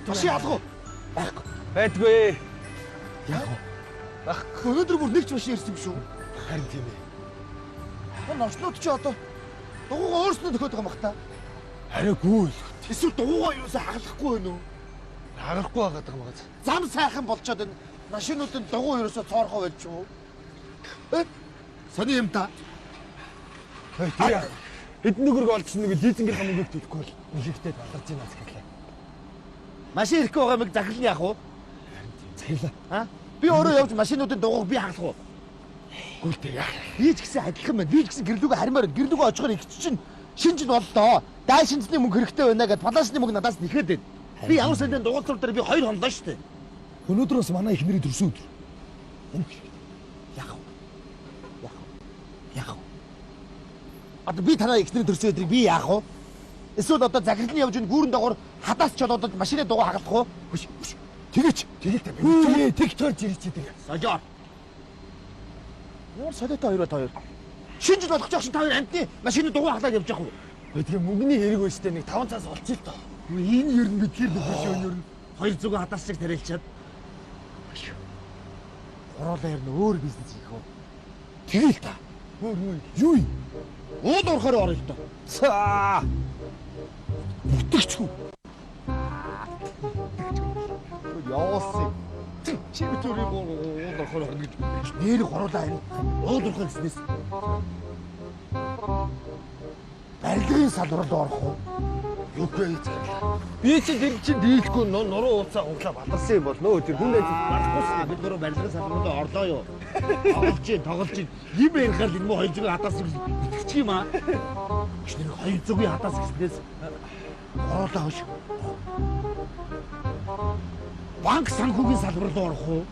Машин ялгуу. Байхгүй. Байдгүй. Яг уу. Өнөөдөр бүр нэг ч машин ирсэн юм шүү. Харин тийм ээ. Ночлоод чи одоо дугуйгаа өөрснөө төхөд байгаа юм бах та. Хараагүй л. Эсвэл дугуйгаа юусаа хагалахгүй байна уу? Харахгүй байгаад байгаа магаз. Зам сайхан болчоод энэ машинуудын дугуй юусаа цоорхоо байж юу? Сони юм та. Тэр эдэн нүгэрг олдсон нэг лизингийн хамаагүй төлөхгүй бол нэлээдтэй баларж байна гэхлээ. Машин ирэхгүй байгаа юм захирлын яах вэ? Захирлаа. Би өөрөө явж машинуудын дугуйг би хагалах уу? Гүйлтэй яах. Би ч гэсэн адилхан байна. Би ч гэсэн гэрлүүгээ харимаар гэрлүүгээ очихоор их чинь шинж нь боллоо. Дай шинжний мөнгө хэрэгтэй байна гэдээ плашны мөнгө надаас нэхэд байна. Би ямар сандын дугуйлцар дээр би 2 хонлоо шүү дээ. Өнөөдрөөс манай ихнэрийн төрсөн өдөр. Яах вэ? Одоо би танаа ихнэрийн төрсөн өдрийг би яах вэ? Эсвэл одоо захирлын явж ин гүүрэн доогоор хадаас ч одоо машины дугуй хагалах уу? Хүш. Тэгээч. Тэгээтэй. Тэг тойрч ирэх чи тэг. Сожоо. Ямар солиотой хоёр та хоёр. Шинжил болгож явах шин та хоёр амтны машины дугуй хаглаад явж явах уу? Тэгээ мөнгөний хэрэг өштэй нэг 5 цаас олчих л тоо. Энэ ер нь мэдгээр биш өнөр нь. Хоёр зүгөө хадаас шиг тарилчаад. Ороолаа ер нь өөр бизнес хийх үү? Тэгээл та. Өөр юу юм? Ууд урахаар орё л доо. Цаа. Бүтгчгүй. Яасан. Чи битүүрийн ууд урахаар орно гэж. Нэрийг оруулаа энэ. Ууд урахаар гэснээс. Барилгын салбарт орох уу? Юу гэж. Би чи тэр чин дийлэхгүй нуруу ууцаа углаа баларсан юм бол нөө тэр хүн ажил болохгүй. Бид гурав барилгын салбарт орлоо юу? Тоглож юм ярихаар энэ мө хоёр зүгийн хадаас итгэчих юм аа. Чи нэг хоёр зүгийн хадаас гэснээс оруулаа хөөш. Банк санхүүгийн салбарт орох уу?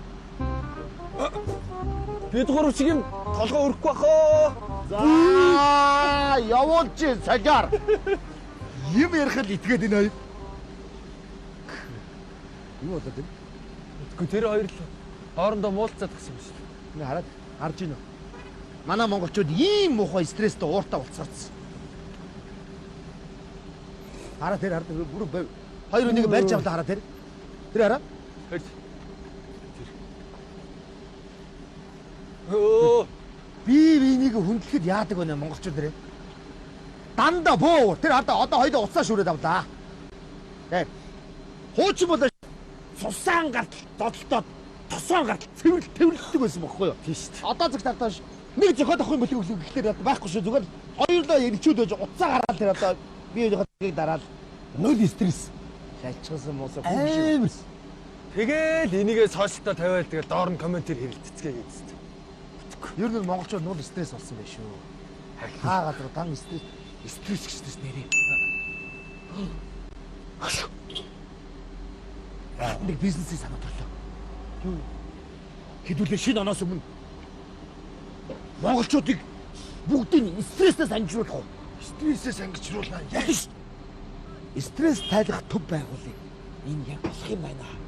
Бид гурав чиг юм толгой өрөхгүй бах оо. За явуулж сажаар. Юм ярихад итгээд энэ хоёр. Юу болоод байна? Үгүй тэр хоёр л хоорондоо муулцаад гисэн юм шүү дээ. Ингээ хараад харж гинөө. Манай монголчууд ийм муухай стресстэй ууртаа болцоорсон. Хараа тэр хараад бүр хоёр өнийг барьж авлаа хараа тэр. Тэр хараа. Өө Би бинийг хүндлэхэд яадаг вэ монголчууд нэрээ? Дандаа бөө. Тэр одоо хоёул уцаа шүрээд авлаа. Тэг. Хуучин болоо цусаан гарт додолтоод тосоон гарт цэвэрлдэг байсан бохоггүй юу? Тийм шүү дээ. Одоо зөв тартааш нэг зөхөд авах юм болов уу гэхлээр байхгүй шүү. Зүгээр хоёулаа ирчүүд байж уцаа гараад тэр одоо би өөрийнхөө дараад нөл стресс. шалчсан муусаа Амар. Тэгэл энийгээ сошиалтаа тавиал тэгэл доор нь комментээр хэрэлдэцгээ гэсэн. Ер нь монголчууд нул стресс болсон байх шүү. Хаа газар дан стресс гэснээс нэрээ. Нэг бизнесийг санаад орлоо. Юу? Хэдүүлээ шинэ оноос өмнө монголчуудыг бүгдийг стресснээс ангижруулах уу? Стрессээс ангижруулнаа. Яг шүү. Стресс тайлах төв байгуулъя. Энэ яг болох юм байна.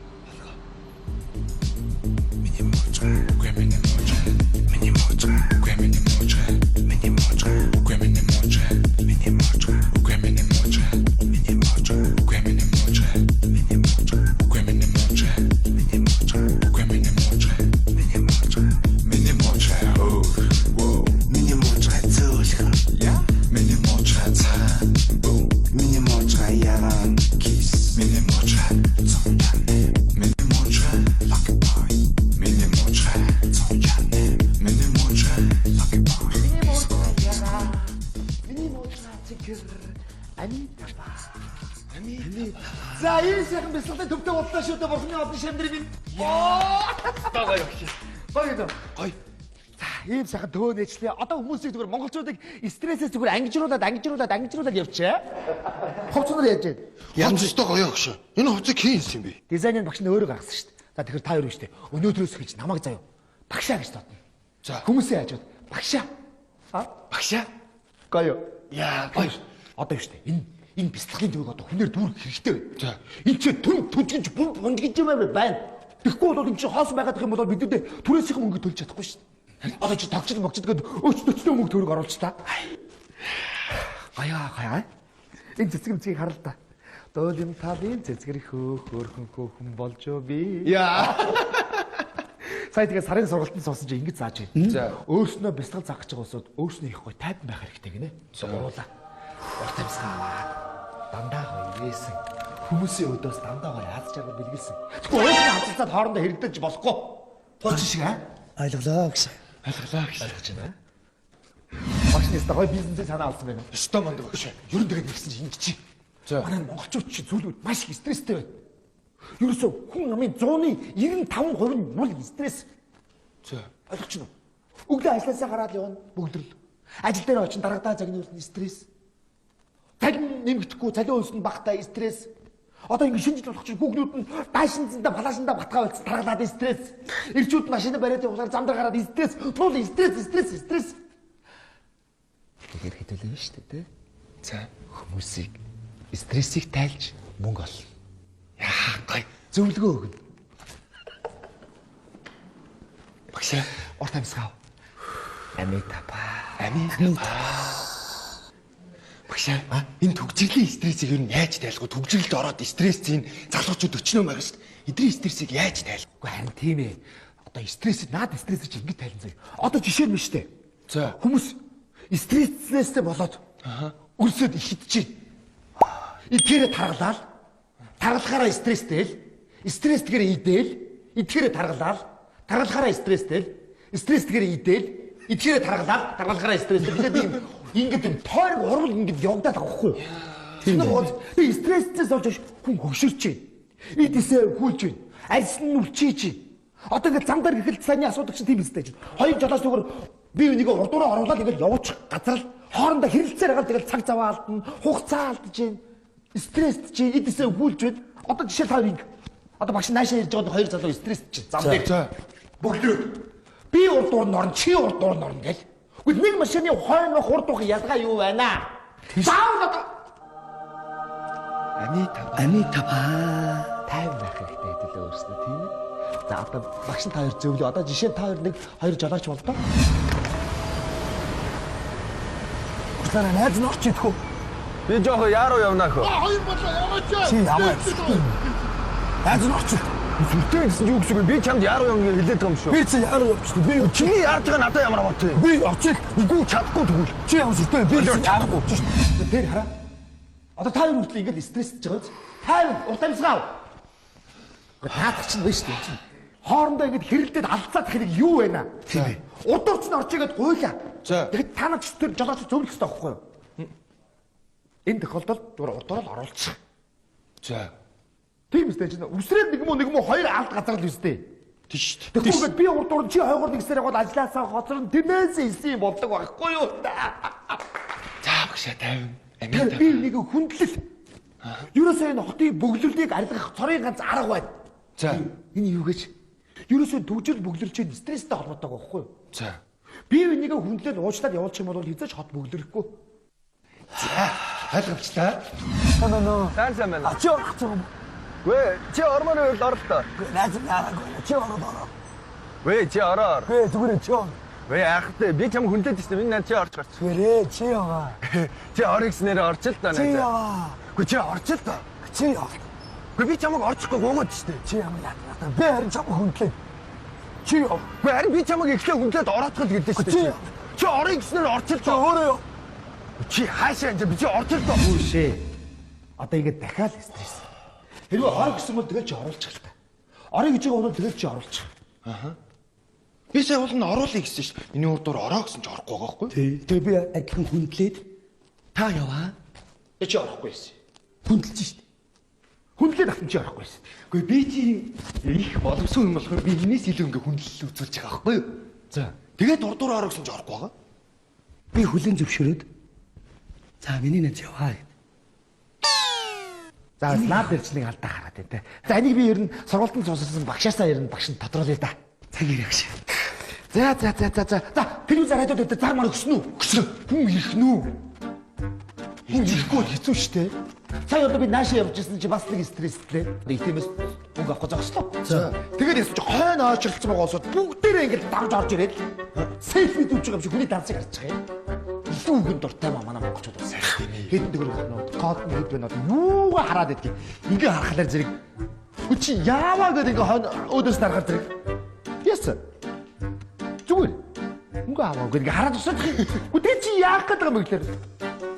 За энэ сайхан бяцлагтай төвтэй боллоо шүү дээ бурхны одны шамдрын минь. Тага явчих. Гоё. За ийм сайхан төвөө нээчлээ. Одоо хүмүүсийг зүгээр монголчуудыг стрессээс зүгээр ангижруулаад явчаа. Хувцснаар яаж вэ? Янз өстой гоё өгшөө. Энэ хувцыг хийн юм бэ? Дизайнер багш нь өөрөө гаргасан шүү дээ. За тэгэхээр та юу вэ? Өнөөдрөөс эхэлж намайг заяа. Багшаа гэж тотно. За Хүмүүсээ хажууд багшаа. багшаа. Гоё. Яа гоё. Одоо юу вэ? Энэ бяцлагын төвийг одоо хүнээр дүүрэх хэрэгтэй байна. За. Энэ ч түнжигч бундгиж юм байна. Тэгэхгүй бол энэ чи хоосон байгаад их юм бол бидүүдэд түрээсийн мөнгө төлж чадахгүй шүү дээ. Одоо чи тогчд гэдэг өчтөцлөө мөнгө төрөг оруулж та. Гаяа. Энэ цэцэг мцгийг харал та. Дөөлийн талын цэцгэр хөөхөн болж би. Яа. Сая тэгээ сарын сургалтанд суусан чи ингэж зааж байна. За. Өөрснөө бэлтгэл заах гэж байгаа усуд өөрснөө их гоё тайван байх хэрэгтэй гинэ. Сууруулаа. Урт амьсгаа аваад дандаа гоё нээсэн. Хүмүүсийн өдөөс дандаа гоё аз жаргал бэлгэлсэн. Тэгвэл өөрсний хацалцаад хоорондоо хэрэгдэж болохгүй. Болж шиг аа? Ойлголоо гэж. Алгалаа гэж. Ойлгож байна. Багш нэстэ гоё бизнесээ санаа алсан байна. Өстө манд багш. Ер нь тэгээд нэгсэн чинь ингэж чи. За. Манай монголчууд чи зүйлүүд маш их стресстэй байна. Ерөөсөө хүн амын 100-ны 95% нь мул стресс. За. Ойлгож байна уу? Өглөө ажилласаа гараад явна бүгдрэл. Ажил дээр очиж дарагдаа цагны үлдэн стресс. Цалин нэмэгдэхгүй, цалин өснө багтаа стресс. Одоо ингэ шинжил болох чинь хүүхнүүд нь даашинцанда палашинда батгаа болц дараглаад стресс. Ирчүүд машина бариад явахаар зам дээр гараад стресс, тул стресс. Тэгэхээр хэдүүлээ нь шүү дээ. За. Хүмүүсийг стрессийг тайлж мөнгө олно. Яа, гай. Зөвлөгөө өгнө. Багш. Урт амьсгаа. Амитапа. Багш. Энэ төгжрлийн стрессийг ер нь яаж тайлах вэ? Төгжрэлд ороод стрессийн залуучууд өчнөө байгаа шүү дээ. Эдний стрессийг яаж тайлах? Уу харин тийм ээ. Одоо стрессийг чи ингэж тайлан заяа. Одоо жишээ нь шүү дээ. За. Хүмүүс стресстэй болоод өрсөд ихидэж байна. Итгэрээ таргалаад таргалахаараа стресстэй л стресстэйгээр идээл итгэрээ таргалаад таргалахаараа стресстэй л стресстэйгээр идээл итгэрээ таргалаад таргалахаараа стресстэй бид ингэдэг тойрог урвал ингэж явагдаад байгаа хгүй юу? Тийм үү? Би стрессээс олж хүн хөшөрч байна. Эдээсээ хүлж байна. Арьсан нь өвчиж байна. Одоо ингэ зам дээр гэхэл цааны асуудаг чинь тийм үстэй чинь. Хоёр жолоос зүгээр би энийг урдуураа оруулаад ингэ явуучих газар л хоорондоо хэрэлцээр хагаад тэгэл цаг заваа алдна, хугацаа алдаж байна. Стресст чи эдээсээ хүлж байна. Одоо жишээ та ингэ. Одоо багш наашаа ирж байгаа хоёр залуу стресст чи зам дээр. За. Бүгдөө би урдуур нь орно, чи урдуур нь орно гэл. Гэхдээ нэг машины хойноох урдуух ялгаа юу байна? Заавал одоо Амитапа. Тайван байх хэрэгтэй хэдүүлээ өөрснөө тийм ээ. За одоо багш та хоёр зөвлөө. Одоо жишээ та хоёр нэг хоёр жолооч болдоо. Усаараа найз нь орч идэх үү? Би жоохоо яаруу явнаа хөө. Хоёр бодлоо яваач. Чи ямар найз нь орч. Зүртэй гэсэн юу гэсэн бэ? Би чамд яаруу явна гэж хэлээд байгаа юм шүү. Би чи яаруу явчихсан. Би Чиний яарж байгаа надад ямар бат вэ? би очил. Үгүй чадахгүй тэгвэл. Чи ямар зүртэй? Би яаруу явчихсан. Тэр хараа. Одоо та хоёр хүртэл ингэж стрессж байгаа биз? Тайван урт амьсгаа. Таадах чинь биш үү чинь. Хоорондоо ингэж хэрэлдээд алдцаад хэрэг юу вэ наа? Тийм ээ. Удаарч нь орж игээд гуйлаа. За. Тэгэхэд та нар ч тэр жолооч зөвлөх хэрэгтэй байхгүй юу? Энэ тохиолдолд зүгээр урдуур л оруулчих. За. Тийм үстэй чинь үсрээд нэг муу хоёр алд газар л үстэй. Тийш шүү дээ. Тэгэхгүй би урдуур чи хойгоор нэгсээр яваад ажилласаа хоцрон тэмээс ийсэн болдог байхгүй юу? За багш тайван. Тэгэхээр би нэг хүндлэл. Ерөөсөө энэ хотын бөглөрлийг арилгах цорын ганц арга байна. За. Энэ юу гэж? Ерөөсөө төгжил бөглөрч стресстэй холбоотой байхгүй юу? За. Би энийг хүндлэл уучлаад явуулчих юм бол хязгаарч хот бөглөхгүй. За. Ойлгомжтой. Сайн байна. Чи орох юм. Вэ, чи ормоны үед ор л доо. Найз нь яараагүй. Чи ороо. Вэ, чи ороор. Гэ зүгээр чи ороо. Вэ, яахтай. Би чам хүндэт гэсэн. Миний над чи орч гарч. Гэрээ чи яваа. Чи орикс нэрээ орч л доо Чи найзаа. яваа. Үгүй чи орч л доо. Чи яваа. Үгүй би чамаг орчихгүй гоогаад штэ. Чи ямар яа. Би харин чам хүндлээ. Чи яваа. Үгүй харин би чамаг ихлэ хүндэт ороотгол гэдэг штэ. Чи- Чи орикс нэр орч л Чи доо. өөрөө яа. Чи хаашаа энэ би чи орч л доо. Үшээ. Одоо ингэ дахиад стресс. Хэрвээ ор гэсэн бол тэгэл чи оруулчих л та. Орё гэж байгаа бол тэгэл чи оруулчих. Би сая бол нь оруулъя гэсэн шүү дээ. Миний урдуур ороо гэсэн ч орохгүй байгаа байхгүй. Тэгээ би адилхан хүндлээд та яваа. Би чи орохгүй байсан. Хүндэлж штт. Хүндлээд автан чи орохгүй байсан. Гэхдээ би чи их боломжгүй юм болохоор би энэс илүү ингээ хүндлэл үзүүлж байгаа байхгүй юу? За. Тэгээд урдуур ороо гэсэн ч орохгүй байгаа. Би хүлэн зөвшөөрөөд. За миний найз яваа. За наад дээр ч нэг алдаа хараад байна те. За энийг би ер нь сургалтанд сууссан багшаасаа ер нь багш нь тодруулъя да. Цаг ирэх шээ. За. За телевиз радиод дээр зар мар өгсөн үү? Өгсөн. Хүн ирэх нүү. Хүн ирэхгүй бол хэцүү шттэ. Сая одоо би наашаа явж ирсэн чи бас нэг стресстэй. Нэг тиймээс мөнгө авах гэж зогслоо. За. Тэгээд ясч хойно очролцсон байгаа усууд бүгдээрээ ингэж давж орж ирээд селфи дүүж байгаа юм шиг хүний дансыг харж байгаа юм. илүү үгэнд дуртай манай монголчууд бас. Хэдэн төгрөг код нэг байна. Юугаа хараад идэх. Ингээ харахаар зэрэг чи яаваа гэдэг ингээ өөдөөс дарахаар зэрэг. Яс. Зүгээр. Ингээ аваа гэдэг хараад усаад. Үгүй чи яах гэдэг юм бэ гэхээр.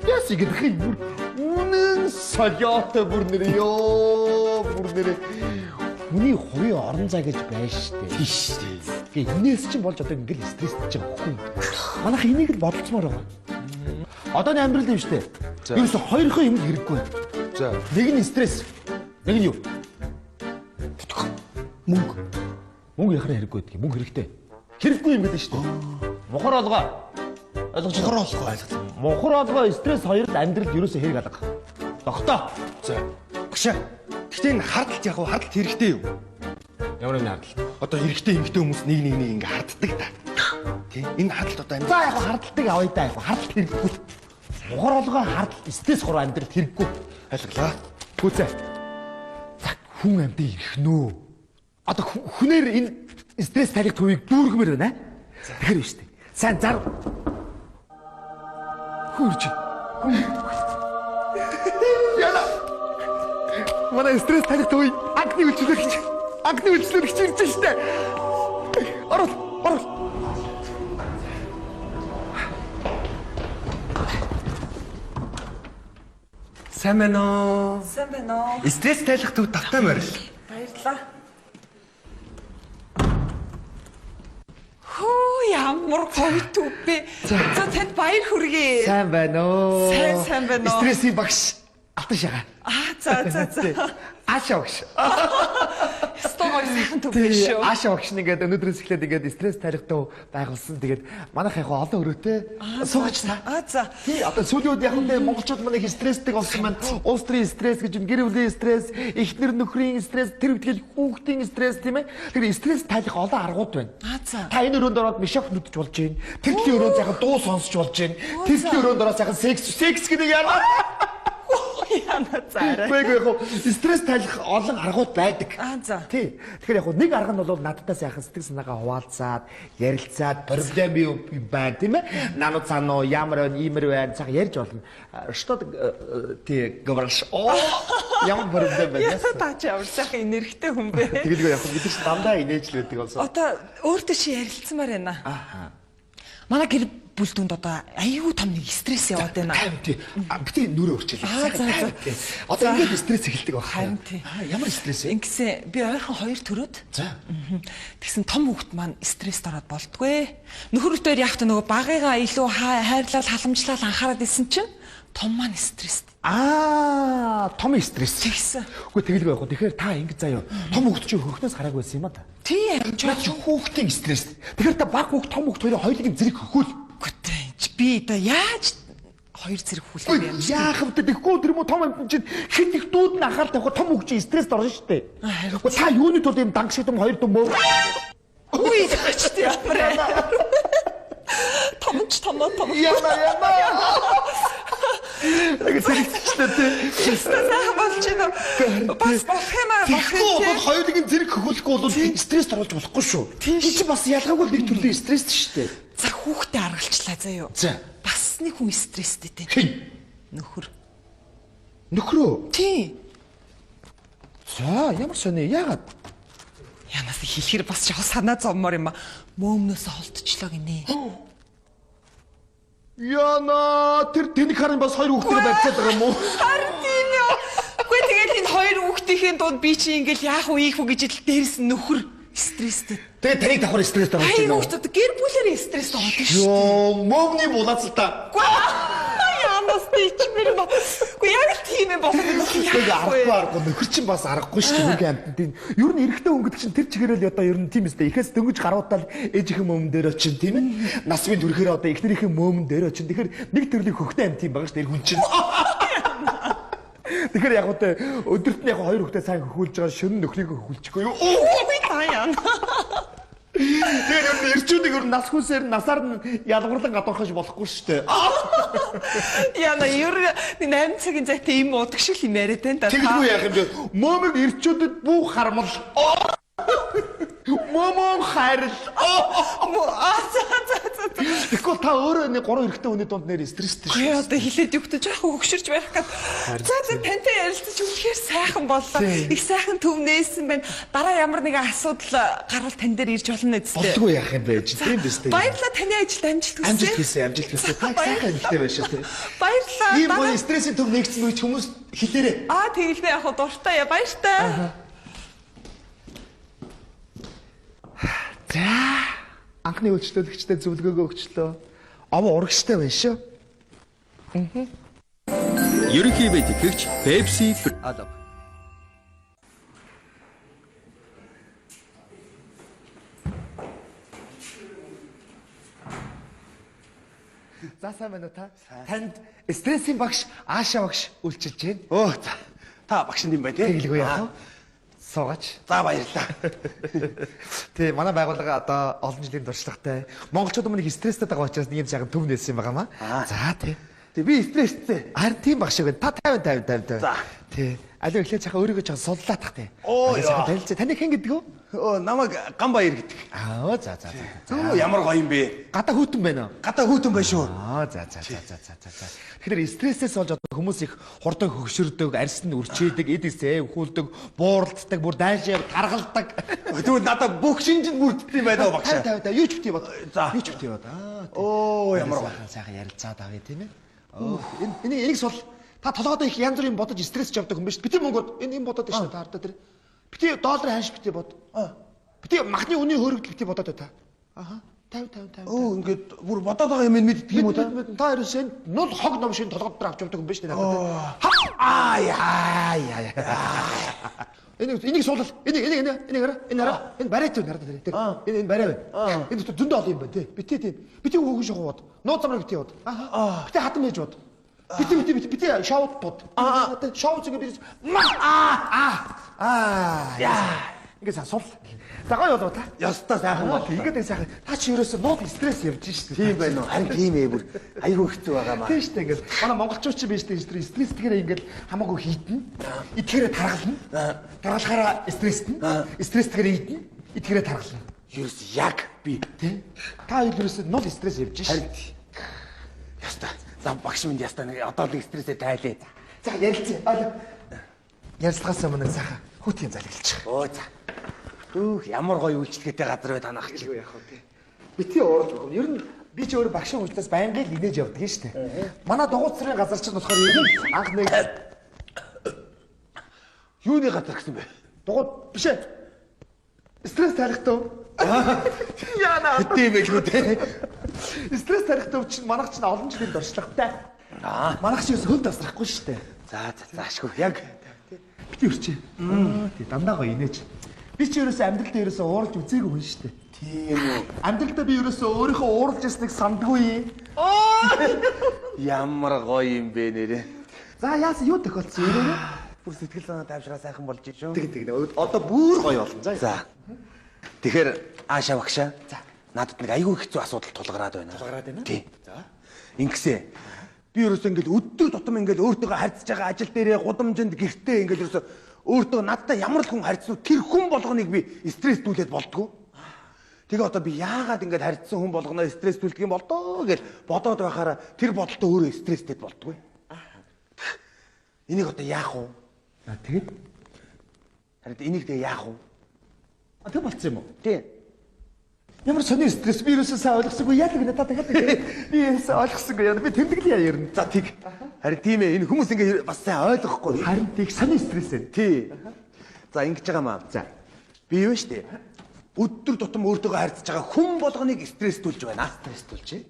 Яс гэдэг юм. Үнэн солиотой бүр нэр ёо бүр нэр. Хүний хувийн орон зай гэж байна шүү дээ. Тийш шүү дээ. Тэгээ энэс чинь болж одоо ингээл стресстэй ч байхгүй. Манайх энийг л бодолцмоор байгаа. Одооний амьдрал юм шүү дээ. Ерөөсө хоёрын юм хэрэггүй байна. За. Нэг нь стресс, нэг нь юу? Мөнгө. Мөнгө яхаар хэрэггүй гэдэг. Мөнгө хэрэгтэй. Хэрэггүй юм гэдэг шүү дээ. Мухар олгоо. Ойлгож Мухар олгоо ойлгосон. Мухар олгоо стресс хоёрт амьдрал ерөөсө хэрэг алга. Тогтоо. За. Багшаа. Гэхдээ энэ хардалт яг хардалт хэрэгтэй юу? Ямар нэг хардалт? Одоо эрэгтэй эмэгтэй хүмүүс нэг ингээ харддаг та. Тий? Энэ хардалт одоо За яг хардалтыг авъя да. Хардалт хэрэггүй. Мухар олгоо хардалт стресс гурав амьдрал хэрэггүй. ойлголоо. Гүцээ. За хүн амьд ирэх нөө. Одоо хүнээр энэ стресс талих төвийг дүүргэмээр байна. Тэгэхээр биш үү? Сайн зар. Хурж. Яна. Манай стресс талих төвийг агны үйлчлүүлэгч ирж штэ. Орол. Сайн байна уу? Сайн байна уу? Стресс тайлах төв тавтай морил. Баярлалаа. Хөө ямар гоё төв бэ? За танд баяр хүргэе. Сайн байна уу? Сайн байна уу? Стрессийн багш алтан шагаа. За. Аашаа багш. Стогой сайхан төв биш шүү. Аашаа багш нэгээд өнөөдрөөс эхлээд ингээд стресс тарихтаа байгуулсан. Тэгээд манайх яг олон өрөөтэй суугач та. За. Тий одоо сүүлийн үед яг энэ монголчууд манайх стресстэй болсон байна. Улс төрийн стресс гэж гэр бүлийн стресс, эхнэр нөхрийн стресс, тэр үтгэл хүүхдийн стресс тийм ээ. Тэр стресс тайлах олон аргууд байна. За. Та энэ өрөөнд ороод мишок нүдж болж байна. Тэрлийн өрөөнд сайхан дуу сонсч болж байна. Тэрлийн өрөөнд ороод сайхан секс гэдэг яана. Яна цаарай. Гэхдээ стресс тайлах олон аргууд байдаг. За. Тий. Тэгэхээр яг нэг арга нь бол надтай сайхан сэтгэл санаагаа хуваалцаад, ярилцаад, проблем юу байна тийм ээ? Нано цаано ямар иймэр байна цаг ярьж болно. Что тий говоришь? Оо ямар проблем байна? Та ч ямар сайхан энергитэй хүн бэ? Тэгэлгүй яг бид ч дандаа инээжлээдэг болсон. Одоо өөртөө чи ярилцмаар байна. Ааха. Манай гэр бүл дүнд одоо аюу том нэг стресс яваад байна. Тий. Бити нүрээ өрчлээ. За. Одоо ингээд стресс эхэлдэг байна. Харин тий. Ямар стресс вэ? Ингэсэн би ойрхон хоёр төрөөд. За. Тэгсэн том хүүхэд маань стресст ороод болдгоо. Нөхөртөө яг та нөгөө багыгаа илүү хайрлал халамжлал анхаарал исэн чинь том маань стресст. Том стресс. Тэгсэн. Үгүй тэгэлгүй яг. Тэгэхээр та ингэ заяа. Том хүүхэд чинь хөрхнөөс гараагүй байсан юм а та. Тий амжаач Хүүхдийн стресс. Тэгэхээр та баг хүүхд том хүүхд хоёрын хоёулыг зэрэг хөхөөл. гүтэж би да яаж хоёр зэрэг хүлээх юм. Яах вэ? Тэгэхгүй тэр юм уу том амт чинь хит их дүүд нь анхаарал тавих том хүүхд чинь стресст орно шүү дээ. Үгүй та юуны тулд юм данг шиг том хоёр том бөө. Үгүй ч ямар. Том. Яна. Нэг зэрэгчтэй тий. Сайн болж байна. Бас болох юм аа. Тэгэхгүй хоёулыг зэрэг хөхөөлөхгүй бол стресст оруулж болохгүй шүү. Тийм чи бас ялгаагүй нэг төрлийн стресс шүү дээ. За хүүхдээ аргалчлаа заяа. За. Бас нэг хүн стресстэй тий. Хин. Нөхөр. Нөхрөө. Тий. За ямар сони яагаад? Янаас хэлэхэр бас жоо санаа зовмоор юм а. Мөөмнөөсө холдчихлоо гинэ. Яна тэр тэнэг харин бас хоёр хүүхдээ барьцаад байгаа юм уу? Харин тийм юу. Үгүй тэгээд энэ хоёр хүүхдийн дунд би чи ингээл яах вэ ийх үү гэж л дээрс нөхөр стресстэй. Тэгээ таныг давхар стресст орж Ай байна уу? хүүхдүүд гэр бүлэрээ стресс ороод шүү. Йоо, мөгний булаацалтаа. Янаас тийчмэр ба. Үгүй яг л тийм юм болов уу? Тэгээ аргагүй нөхөр чинь бас аргагүй шүү дээ хүүгийн амтнд. Ер нь эрэгтэй хүн гэдэг чинь тэр чигээрэл одоо ер нь тийм үстэй. Ихээс дөнгөж гаруудаад ээжийнхэн мөмөн дээр очин тийм ээ. Насвын төрөхөр одоо эхнэрийнхэн мөмөн дээр очин. Тэгэхээр нэг төрлийн хөхтэй амт юм байгаа шүү дээ хүн чинь. Тэгэхээр яг үгүй өдөрт нь яг хоёр хүүхдээ сайн хөхүүлж байгаа шөнө нөхрийг хөхүүлчихгүй юу? Үгүй таяа. Тэгэхээр эрчүүдийг ер нь нас хүсээр насаар нь ялгарлан гадуурхаж болохгүй шүү дээ. Яна ер нь 8 цагийн зайтай юм уудаг шиг юм яриад байна да. Тэгэхгүй яах юм бэ? Момог эрчүүдэд бүх харамл. Момон хайрл. Тэгэхгүй та өөрөө нэг 3 эрэгтэй хүний дунд нэр стресстэй Гүй одоо хилээд өгтөж жоохон хөгшөрч байх гээд. За тантай ярилцаж үнэхээр сайхан боллоо. Их сайхан төв нээсэн байна. Дараа ямар нэгэн асуудал гарвал тань дээр ирж болно үстэй. болдгоо яах юм бэ? Тийм биз дээ. Баярлалаа таны ажилд амжилт хүсье. Амжилт хүсье. Та сайхан ихтэй байшаа тий. Баярлалаа. Ийм гоё стрессийн төв нэгдсэн үед хүмүүс хэлээрээ. Тэгэлгүй яг дуртай яа баяртай. За анхны үйлчлүүлэгчтэй зөвлөгөөгөө өгчлөө. Овоо урагштай байна шүү. Ерөнхий бэд итгэгч Pepsi Алав. За сайн байна уу та? Танд стрессийн багш Аашаа багш үйлчилж байна. Оо за. Та багш юм байна тий. Тэгэлгүй яах вэ? Суугач. За баярлалаа. Тий, манай байгууллага одоо олон жилийн туршлагатай. Монголчууд өмнө их стресстэй байгаа учраас нэг юм жаахан төв нээсэн юм байгаамаа. За тий. Тэг би стресстэй. Харин тийм багш шиг байна. Та 50. За. Тий. Алив эхлээд чаха өөрийгөө чахан суллаатах тий. Оо яа. Танилцаа. Таныг хэн гэдэг вэ? Оо намайг Ганбаяр гэдэг. За. Оо ямар гоё юм бэ? Гадаа хүүтэн байна уу? Гадаа хүүтэн байна шүү. За. Тэгэхээр стрессээс болж одоо хүмүүс их хурдан хөгшөрдөг, арьсан үрчээдэг, эд эсээ өвхүүлдэг, бууралддаг, бүр дайшаа таргалдаг. Тэгвэл надад бүх шинжил бүрддэг юм байна уу багш? 50. Юу ч битээ бод. За. Юу ч битээ бод. Оо ямар гоё. Сайхан ярилцаад авъя тийм ээ. Энийг сул. Та толгойдоо их янз бүрийн бодож стресс явдаг юм биш. Бити Монголд энэ бодоод байна шүү та хардаа тэр. Бити долларын ханш бити бод. Бити махны үнийн хөрөгдөл бити бодоод та. 50. Оо ингээд бүр бодоод байгаа юм мэддэг юм уу та? Та ерөөсөө нул хог ном шиг толгойд дээр авч явдаг юм биш үү надад. Яа. Энийг суулал. Энийг хараа. Энэ барайт үү надад тэр. Энэ барай байна. Энэ зөндөө олон юм байна тий. Бити хөөгөн шохоод. Нууц замраа бити бод. Бити хатан байж бод. Бити шоуд бод. Шоуд зэг би. Ингээд сул. За гоё болоо та. Ястаа сайхан бол. Ингээд сайхан. Та чи ерөөсөө нууд стресс явж шүү дээ. Тийм байна уу? Харин тийм ээ бүр айгүй хэцүү байгаа маа. Тийм шүү дээ. Ингээд манай монголчууд ч биш дээ стресс тэгэхээр ингээд хамаагүй хийдэн. Итгэрээ таргална. Таргалахаараа стресстэн. Стресс тэгэхээр ийдэн. Итгэрээ таргална. Ерөөс яг би Тэ? Та ерөөсөө нул стресс явж шүү. харин ястаа. За багш минь ястаа нэг одоо л стрессээ тайлээ. За ярилцъя. Ярилцлагаас өмнө сайхан хүүтийн зал хэлчих. Оо за. Ямар гоё үйлчлэгээтэй газар бай танах чи. Яг хөө тий. Бити уурж байгаа. Ер нь би ч өөрөө багшийн уулзаас байнгын л инээж явдаг шүү дээ. Манай дугуйцрын газар чинь болохоор ер нь анх нэг Юуны газар гэсэн бэ? дугуй биш ээ. Стресс тарихтав. Яна. Тийм байлгүй те. Стресс тарихтав чинь манайх чинь олон жилийн дуршлагатай. Манайх чинь хөл тасрахгүй шүү дээ. За ашгүй яг Бити өрчээ. Тий дандаа гоё инээж. Би ч ерөөсөө амьдралдаа ерөөсөө уурж үзээгүй хүн шүү дээ. тийм үү. Амьдралдаа би ерөөсөө өөрийнхөө уурж ясныг сандгүй. Ямар гоё юм бэ нэрэ. За яасан юу тохиолдсон юм бэ? Бүр сэтгэл санаа тайвшраа сайхан болж шүү. Тэг. Одоо бүр гоё болно. За. Тэгэхээр Аашаа багшаа. За. Надад нэг айгүй хэцүү асуудал тулгараад байна. Тулгараад байна? Тийм. За. Ингэсэ. Би ерөөсөө ингээл өдөр тутам ингээл өөртөөгөө харьцаж байгаа ажил дээрээ гудамжинд гэртээ ингээл ерөөсөө өөртөө надтай ямар л хүн харьцсан тэр хүн болгоныг би стресстүүлээд болдгоо. Тэгээ одоо би яагаад ингээд харьцсан хүн болгоноо стресстүүлдэг юм болдоо гэж бодоод байхаараа тэр бодолтой өөрөө стресстэд болдгоо. Энийг одоо яах вэ? Тэгээд Харин энийг тэгээ яах вэ? тэг болцсон юм уу? Тийм. Ямар сони стресс би ерөөсөө сайн ойлгосонгүй яа гэнэ та дахиад би ерөөсөө ойлгосонгүй яа би тэмдэглэе яа ер нь. За тэг. Харин тийм ээ энэ хүмүүс ингээд бас сайн ойлгохгүй. Харин тийг сони стресс ээ. Тий. За ингэж байгаа маа. За. Би юу штэ. Өдөр тутам өөртөөгөө харьцаж байгаа хүн болгоныг стресстүүлж байна. Стресстүүлж.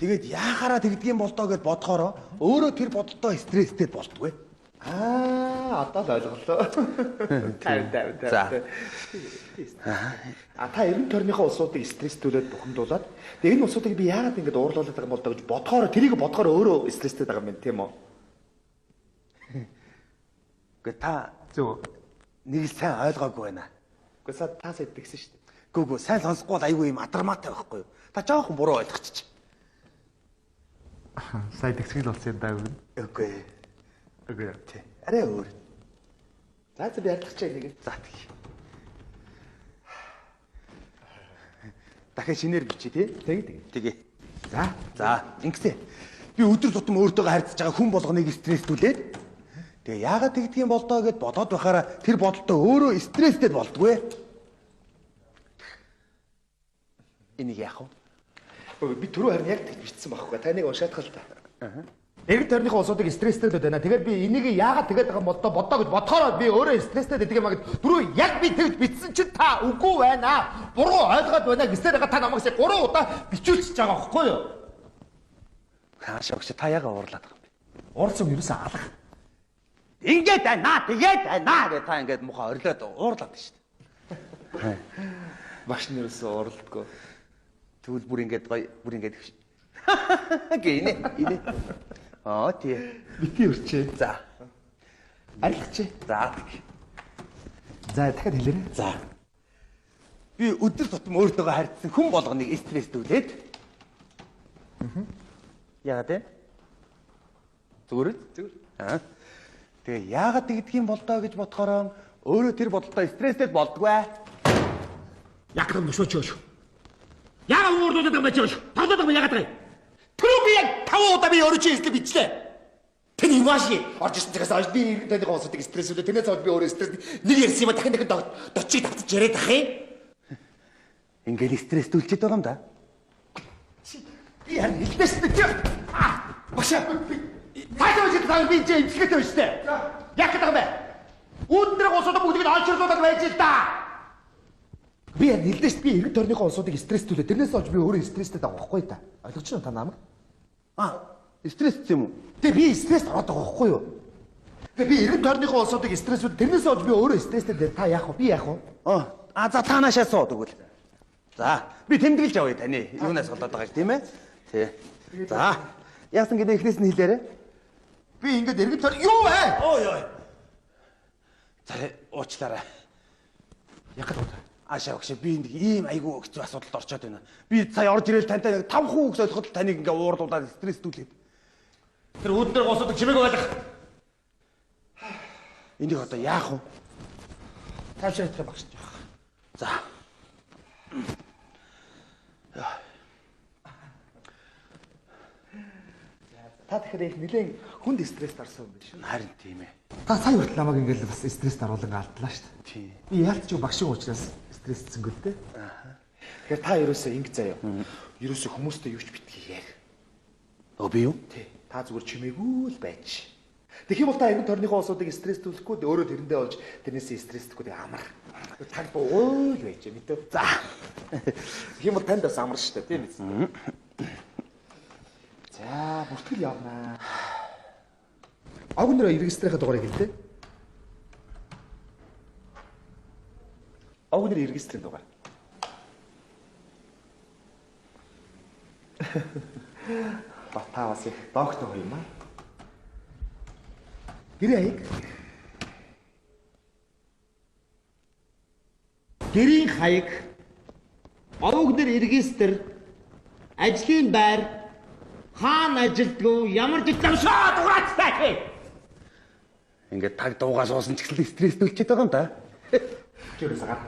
Тэгээд яахаараа тэгдгийм болдоо гэд бодохороо өөрөө тэр бодолтой стресстэд болтгүй. Одоо л ойлголоо. Тав. За. Та 90 тойрныхоо улсуудыг стresстүүлээд бухимдуулаад тэгээ энэ улсуудыг би яагаад ингэж уурлуулад байгаа юм бол гэж бодохоор тэрийг бодохоор өөрөө стресстэй байгаа юм тийм үү? Гэхдээ та Зөв. нэг сайн ойлгоогүй байна. Гэхдээ та сая тэгсэн шүү дээ. Гүгүү сайн сонсохгүй бол айгүй юм адармаатай байхгүй юу? Та жоохон буруу ойлгочих. Сая тэгсгэл болсон юм даа үгүй. Үгүй. Үгүй. Тий. Арай өөр. За би ярилцчих нэг. За тэг. Дахиад шинээр бичиж тий. Тэгээ. За. За, ингэсэ. Би өдөр тутам өөртөөгөө харьцаж байгаа хүн болгоныг стресстүүлээд тэгээ яагаад тэгдгийг болдоо гэд бодоод байхаараа тэр бодолтой өөрөө стресстэй болдгоо. Энийг яах вэ? Би түрүү харин яг тэгж бичсэн байхгүй. Таныг уншаадах л та. Эргэн тойрныхоо улсуудыг стресстэй байна. Тэгээд би энийг яагаад тэгээд байгаа юм бодоо гэж бодохоор би өөрөө стресстэй гэдэг юм аа гэд түрүү яг би тэгж бичсэн чинь та үгүй байна. Буруу ойлгоод байна гэсээр байгаа та намайг 3 удаа бичүүлчихэж байгаа байхгүй юу? Хаашаа өгч та яагаад уурлаад байгаа юм бэ? Уурсан ерөөсөө алга. Ингээд байна, тэгээд байна гэж та ингээд мухаа орилоод уурлаад шүү дээ. Багш нь ерөөсөө уурладгүй. Тэгвэл бүр ингээд гоё, бүр ингээд гинэ. Аа тий. Бити өрчээ. За. Арилгач. За. За дахиад хэлээрэй. За. Би өдөр тутам өөртөөгөө харьцсан хүн болгоныг стресстүүлээд. Яагаад вэ? Зүгээр. Аа. Тэгээ яагаад тэгдгийг болдоо гэж бодохороо өөрөө тэр бодолтой стресстэй болдгоо. Яг юм шүүч шүү. Яагаад уурдуулаад байгаа юм бэ чи? Тоглоод байгаа яагаад байгаа юм? Түрүү би яг 5 удаа би өөрөө чи хэлсэн бичлээ. Тэний машин орж ирсэн цагаас хойш би таних улсуудыг стрессүүлээ. Тэрнээс хойш би өөрөө стресс нэг ярьсан юм дахин дочиг татчих яриад ах юм. Ингээд стресстүүлчихэд байгаа юм да. Би харин хэлдэж шүү дээ. Башаа. Таатай үгүй таа би чи имчилгээтэй байна шүү дээ. Яг гэдэг юм бэ? Үүднэрэг улсуудаа бүгдийг нь олчрлуулаад байж л да. Би яг хэлдэж шүү. Би эргэн тойрныхоо улсуудыг стрессүүлээ. Тэрнээс хойш би өөрөө стресстэй байгаа байхгүй та. Ойлгож байна та намайг? Стресс юм уу? Тэгээ би стресс ороод байгаа байхгүй юу? Тэгээ би эргэн тойрныхоо улсуудыг стрессүүд тэрнээс хойш би өөрөө стресстэй дээ. Та яах вэ? Би яах вэ? За таанашаа суу тэгвэл. За би тэмдэглэж авъя таны. Юунаас болоод байгаа тийм ээ? Тий. За. Яасан гэдэг эхнээс нь хэлээрэй. Би ингээд эргэн тойр юу вэ? Ой. За уучлаарай. Яг гэдэг. Аашаа өгш би нэг ийм айгүй хэцүү асуудалд орчоод байна. Би сая орж ирэл тантай нэг 5 хүн өгс ойлгоход таныг ингээ уурлуулаад стресстүүлээд. Тэр үүднэр госоод чимээг байлах. Энийг одоо яах вэ? Таашаа хэлэх багш. За. Та тэгэхээр их нэлээд хүнд стресст орсон юм биш үү? Харин тийм ээ. Та сая хүртэл намайг ингээл бас стресст оруулан алдлаа шүү дээ. Тий. Би яалтч багшийн учраас стрессцэн гөлтэй. Тэгэхээр та ерөөсөө ингэ заяа. Ерөөсөө хүмүүстэй юу ч битгий яг. Би юу? Тий. Та зүгээр чимээгүй л байж. Тэгэх юм бол та эргэн тойрныхоо улсуудыг стресстүүлэхгүй өөрөө тэрэндээ болж тэрнээсээ стресстгүй амрах. Таг боо л байж мэдээ. За. Тэгэх юм бол танд бас амар шүү дээ, тийм биз? За, бүртгэл явнаа. Агнараа регистрийнхаа дугаарыг хэлээ. Агнар регистрийн дугаар. Та бас их доктор юм аа. Гэрээ хаяг. Гэрийн хаяг. Агнар регистр. Ажлын байр. Хаана ажилдгүй ямар ч замшаа дугаацтай. Ингээд таг дуугаа суусан ч гэсэн стресстүүлчихэд байгаа юм да. Чирээс гар.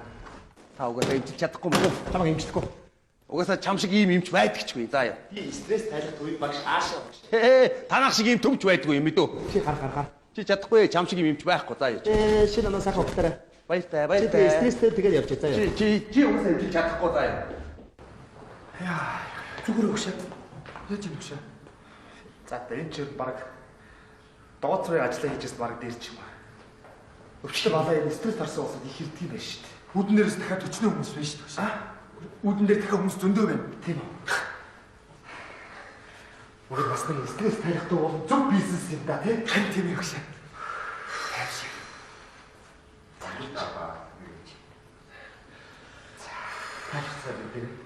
Та угаасаа имжиж чадахгүй мөн. Чамайг имждэггүй. Угаасаа чам шиг ийм имж байдагчгүй. За яа. Би стресс тайлах үед багш аашаа. Танах шиг ийм төвч байдгүй юм мэдөө. Чи гар. Чи чадахгүй чам шиг ийм имж байхгүй. За яа. Шинэ намаа сайхан өгтөрэй. Баяртай. Чи стресстэй тэгээд явчих заа яа. Чи угаасаа имж чадахгүй за яа. Яа. Зүгээр өгшөө. Яаж юм өгшөө? За энэ ч баг дооцрын ажиллаа хийжээс баг дээрч юм аа. Өвчлө балаа энэ стресс тарсан улсад их хэрдэг юм байна шүү дээ. Үүдэн дээрээс дахиад өчнөө хүмүүс байна шүү дээ. Үүдэн дээр дахиад хүмүүс зөндөө байна. Тийм үү. Өөр бас нэг стресс тарихдаа бол зөв бизнес юм да тийм. Харин тийм юм шиг. Хайшаа. Хайшаа бид.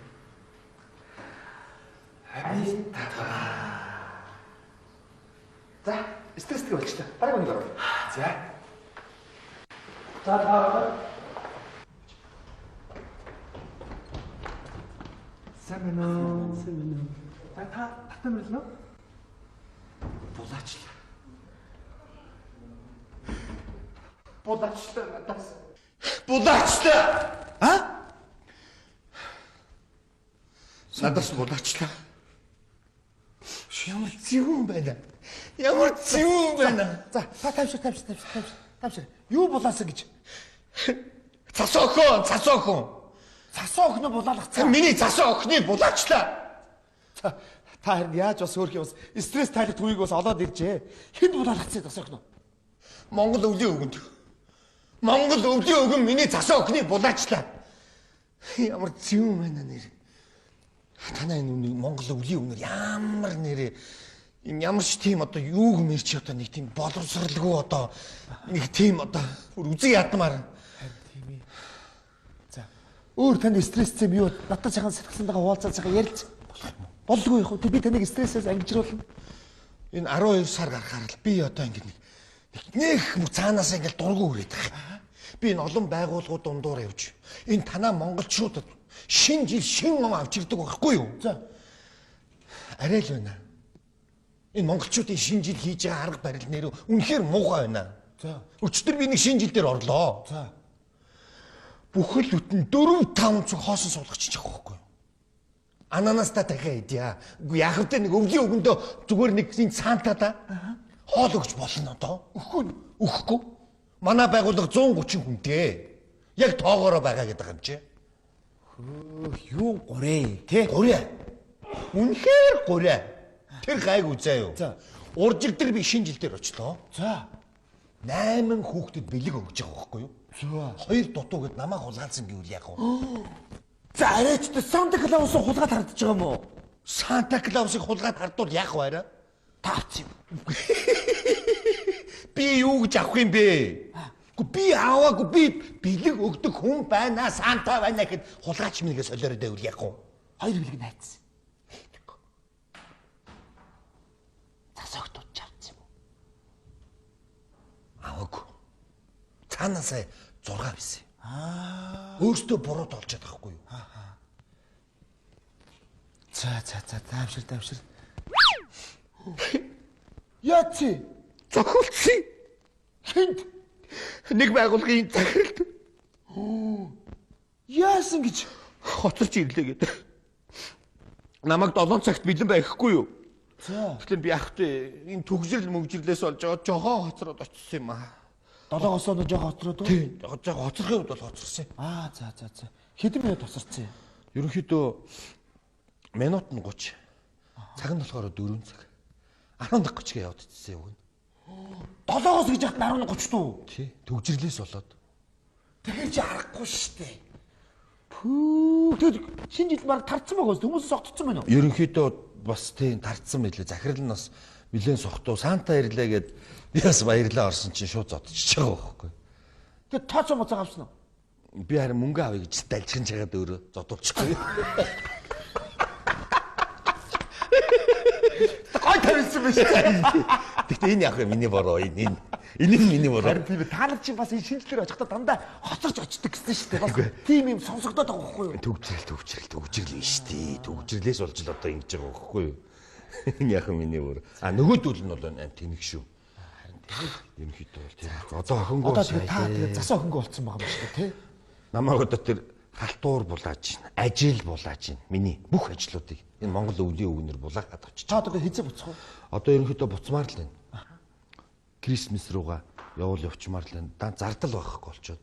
Амин татгаа. За, стресстэй болчихлоо. Бараг нэг ороо. За. За таа. Сэмэнэ. Та татамэрлээ. Булаачлаа надаас. Булаачлаа. А? Надаас булаачлаа. Ямар зөвүүн байна. Ямар зөвүүн байна. За, та тавьшир. Юу булаасан гэж? Цас охин. Цасан охин булаалгацсан. Миний цас охины булаачлаа. Та харин яаж бас өөрхий бас стресс тайлах түүийг бас олоод иржээ. Хэнд булаалгацсан цасан охин уу? Монгол өвлийн өгөнд. Монгол өвлийн өгөн миний цас охины булаачлаа. Ямар зөвүүн байна нэр. Танай энэ Монгол өвлийн өгнөр ямар нэрээ ямар ч тийм одоо юуг мэрч одоо нэг тийм боловсралгүй одоо нэг тийм одоо үзий ядмаар. Тийм ээ. За. Өөр танд стресстэй юу надад сайхан сэтгэлсэндээ хуваалцаад сайхан ярилц. Болдгүй яг хөө би таныг стрессээс ангижруулна. Энэ 12 сар гарахаар л би одоо ингэ нэг цаанаас ингэ дургу хүрээд байгаа. Би энэ олон байгууллагууд дундуур явж энэ танаа монголчуудад шинэ жил шинэ ном авч ирдэг байхгүй юу? За. Арай л байна. Энэ монголчуудын шинэ жил хийж байгаа арга барил нэр үнэхээр муухай байна. За. Өчтөр би нэг шинэ жил дээр орлоо. За. Бүхэл бүтэн 4-5 цаг хоосон суулгачих байхгүй юу? Ананастаа дахиад идья. Үгүй яах вэ нэг өвлийн өгөндөө зүгээр нэг зин цаантаа да. Хоол өгч болно одоо. Өгөхгүй. Манай байгууллага 130 хүнтэй. Яг тоогоороо байгаа гэдэг юм чи. Юу гурэ те? Гурья. Үнэхээр гурья. Тэр гайгүй заа юу. За. Уржиг дээр би шинэ жил дээр очлоо. За. 8 хүүхдэд бэлэг өгч байгаа байхгүй юу? За. 2 дутуу гэд намайг хулгайлсан гэвэл яг уу. За арайч Санта Клаус хулгайд хардж байгаа юм уу? Санта Клаусыг хулгайд хардвал яах вэ? Таач юм. Би юу гэж авах юм бэ? Гэхдээ би аваагүй би бэлэг өгдөг хүн байна, Санта байна гэхэд хулгайч минийгээ солиороо дэвэл яах вэ? 2 бэлэг найцсан. Засагтууд чавцсан юм уу? Аваагүй. Цаанаасаа 6 бисэн. Өөртөө буруу толчод байхгүй юу? За тавшир. Яач? Зохилсон. Хинт Нэг байгуулгын захиралд яасан гэж хоцорч ирлээ гэдэг. Намайг 7 цагт бэлэн байхгүй юу? За. Тэгэхээр би ахтай энэ төгсрөл мөгжрлээс олж байгаа жохоо хоцроод очсон юм аа. 7 хосоо жоо хоцроод уу? Тийм. Жохоо хоцрохын үед бол хоцорсон. За. Хэдэн минут тосорсон юм? Ерөнхийдөө минут нь 30. Цаг нь болохоор 4 цаг. 10 30-гээ яваад идсэн юм. 7-оос гэж яхад 10:30 дүү. Тий. Төгжрлээс болоод. Тэгэхээр чи аргагүй штэ. Пүү. Тэгэд шинэ жил баг тарцсан байгаа хүмүүс согтцсон байна уу? Ерөнхийдөө бас тийм тарцсан байлээ. Захирал нь бас нэлээд сохтуу. Санта ирлээ гэд би бас баярлаа орсон чинь шууд зодчих байгаа байхгүй. Тэгээд тооцоо моцоо авсан уу? Би харин мөнгө авъя гэж далжин чагаад өөрөө зодуулчихгүй. Гой тавьсан биш. Тэгтээ энэ яг миний бороо энэ миний бороо. Харин тийм та нар чинь бас энэ шинжлэлээр очихдаа дандаа хоцорч очдөг гэсэн шүү дээ. Бас тийм юм сонсогдоод байгаа байхгүй юу? Төгжрэл нь шүү дээ. Төгжрлээс болж л одоо ингэж байгаа байхгүй юу? Энэ яг миний бороо. Нөгөөдөл нь бол тэнэг шүү. Ерөнхийдөө бол тийм. Одоо охингоо одоо тэгээ та тэгээ засаа охингоо болцсон байгаа юм шүү дээ, тий? Намайг одоо тэр халтуур булааж байна. Ажил булааж байна. Миний бүх ажлуудыг энэ Монгол өвлийн өвгөнөр булаагаад авчиж. Та одоо хизээ буцах уу? Одоо ерөнхийдөө буцмаар л байна. Крисмас руугаа явчмаар л байна. Дан зардал байхгүй болчиход.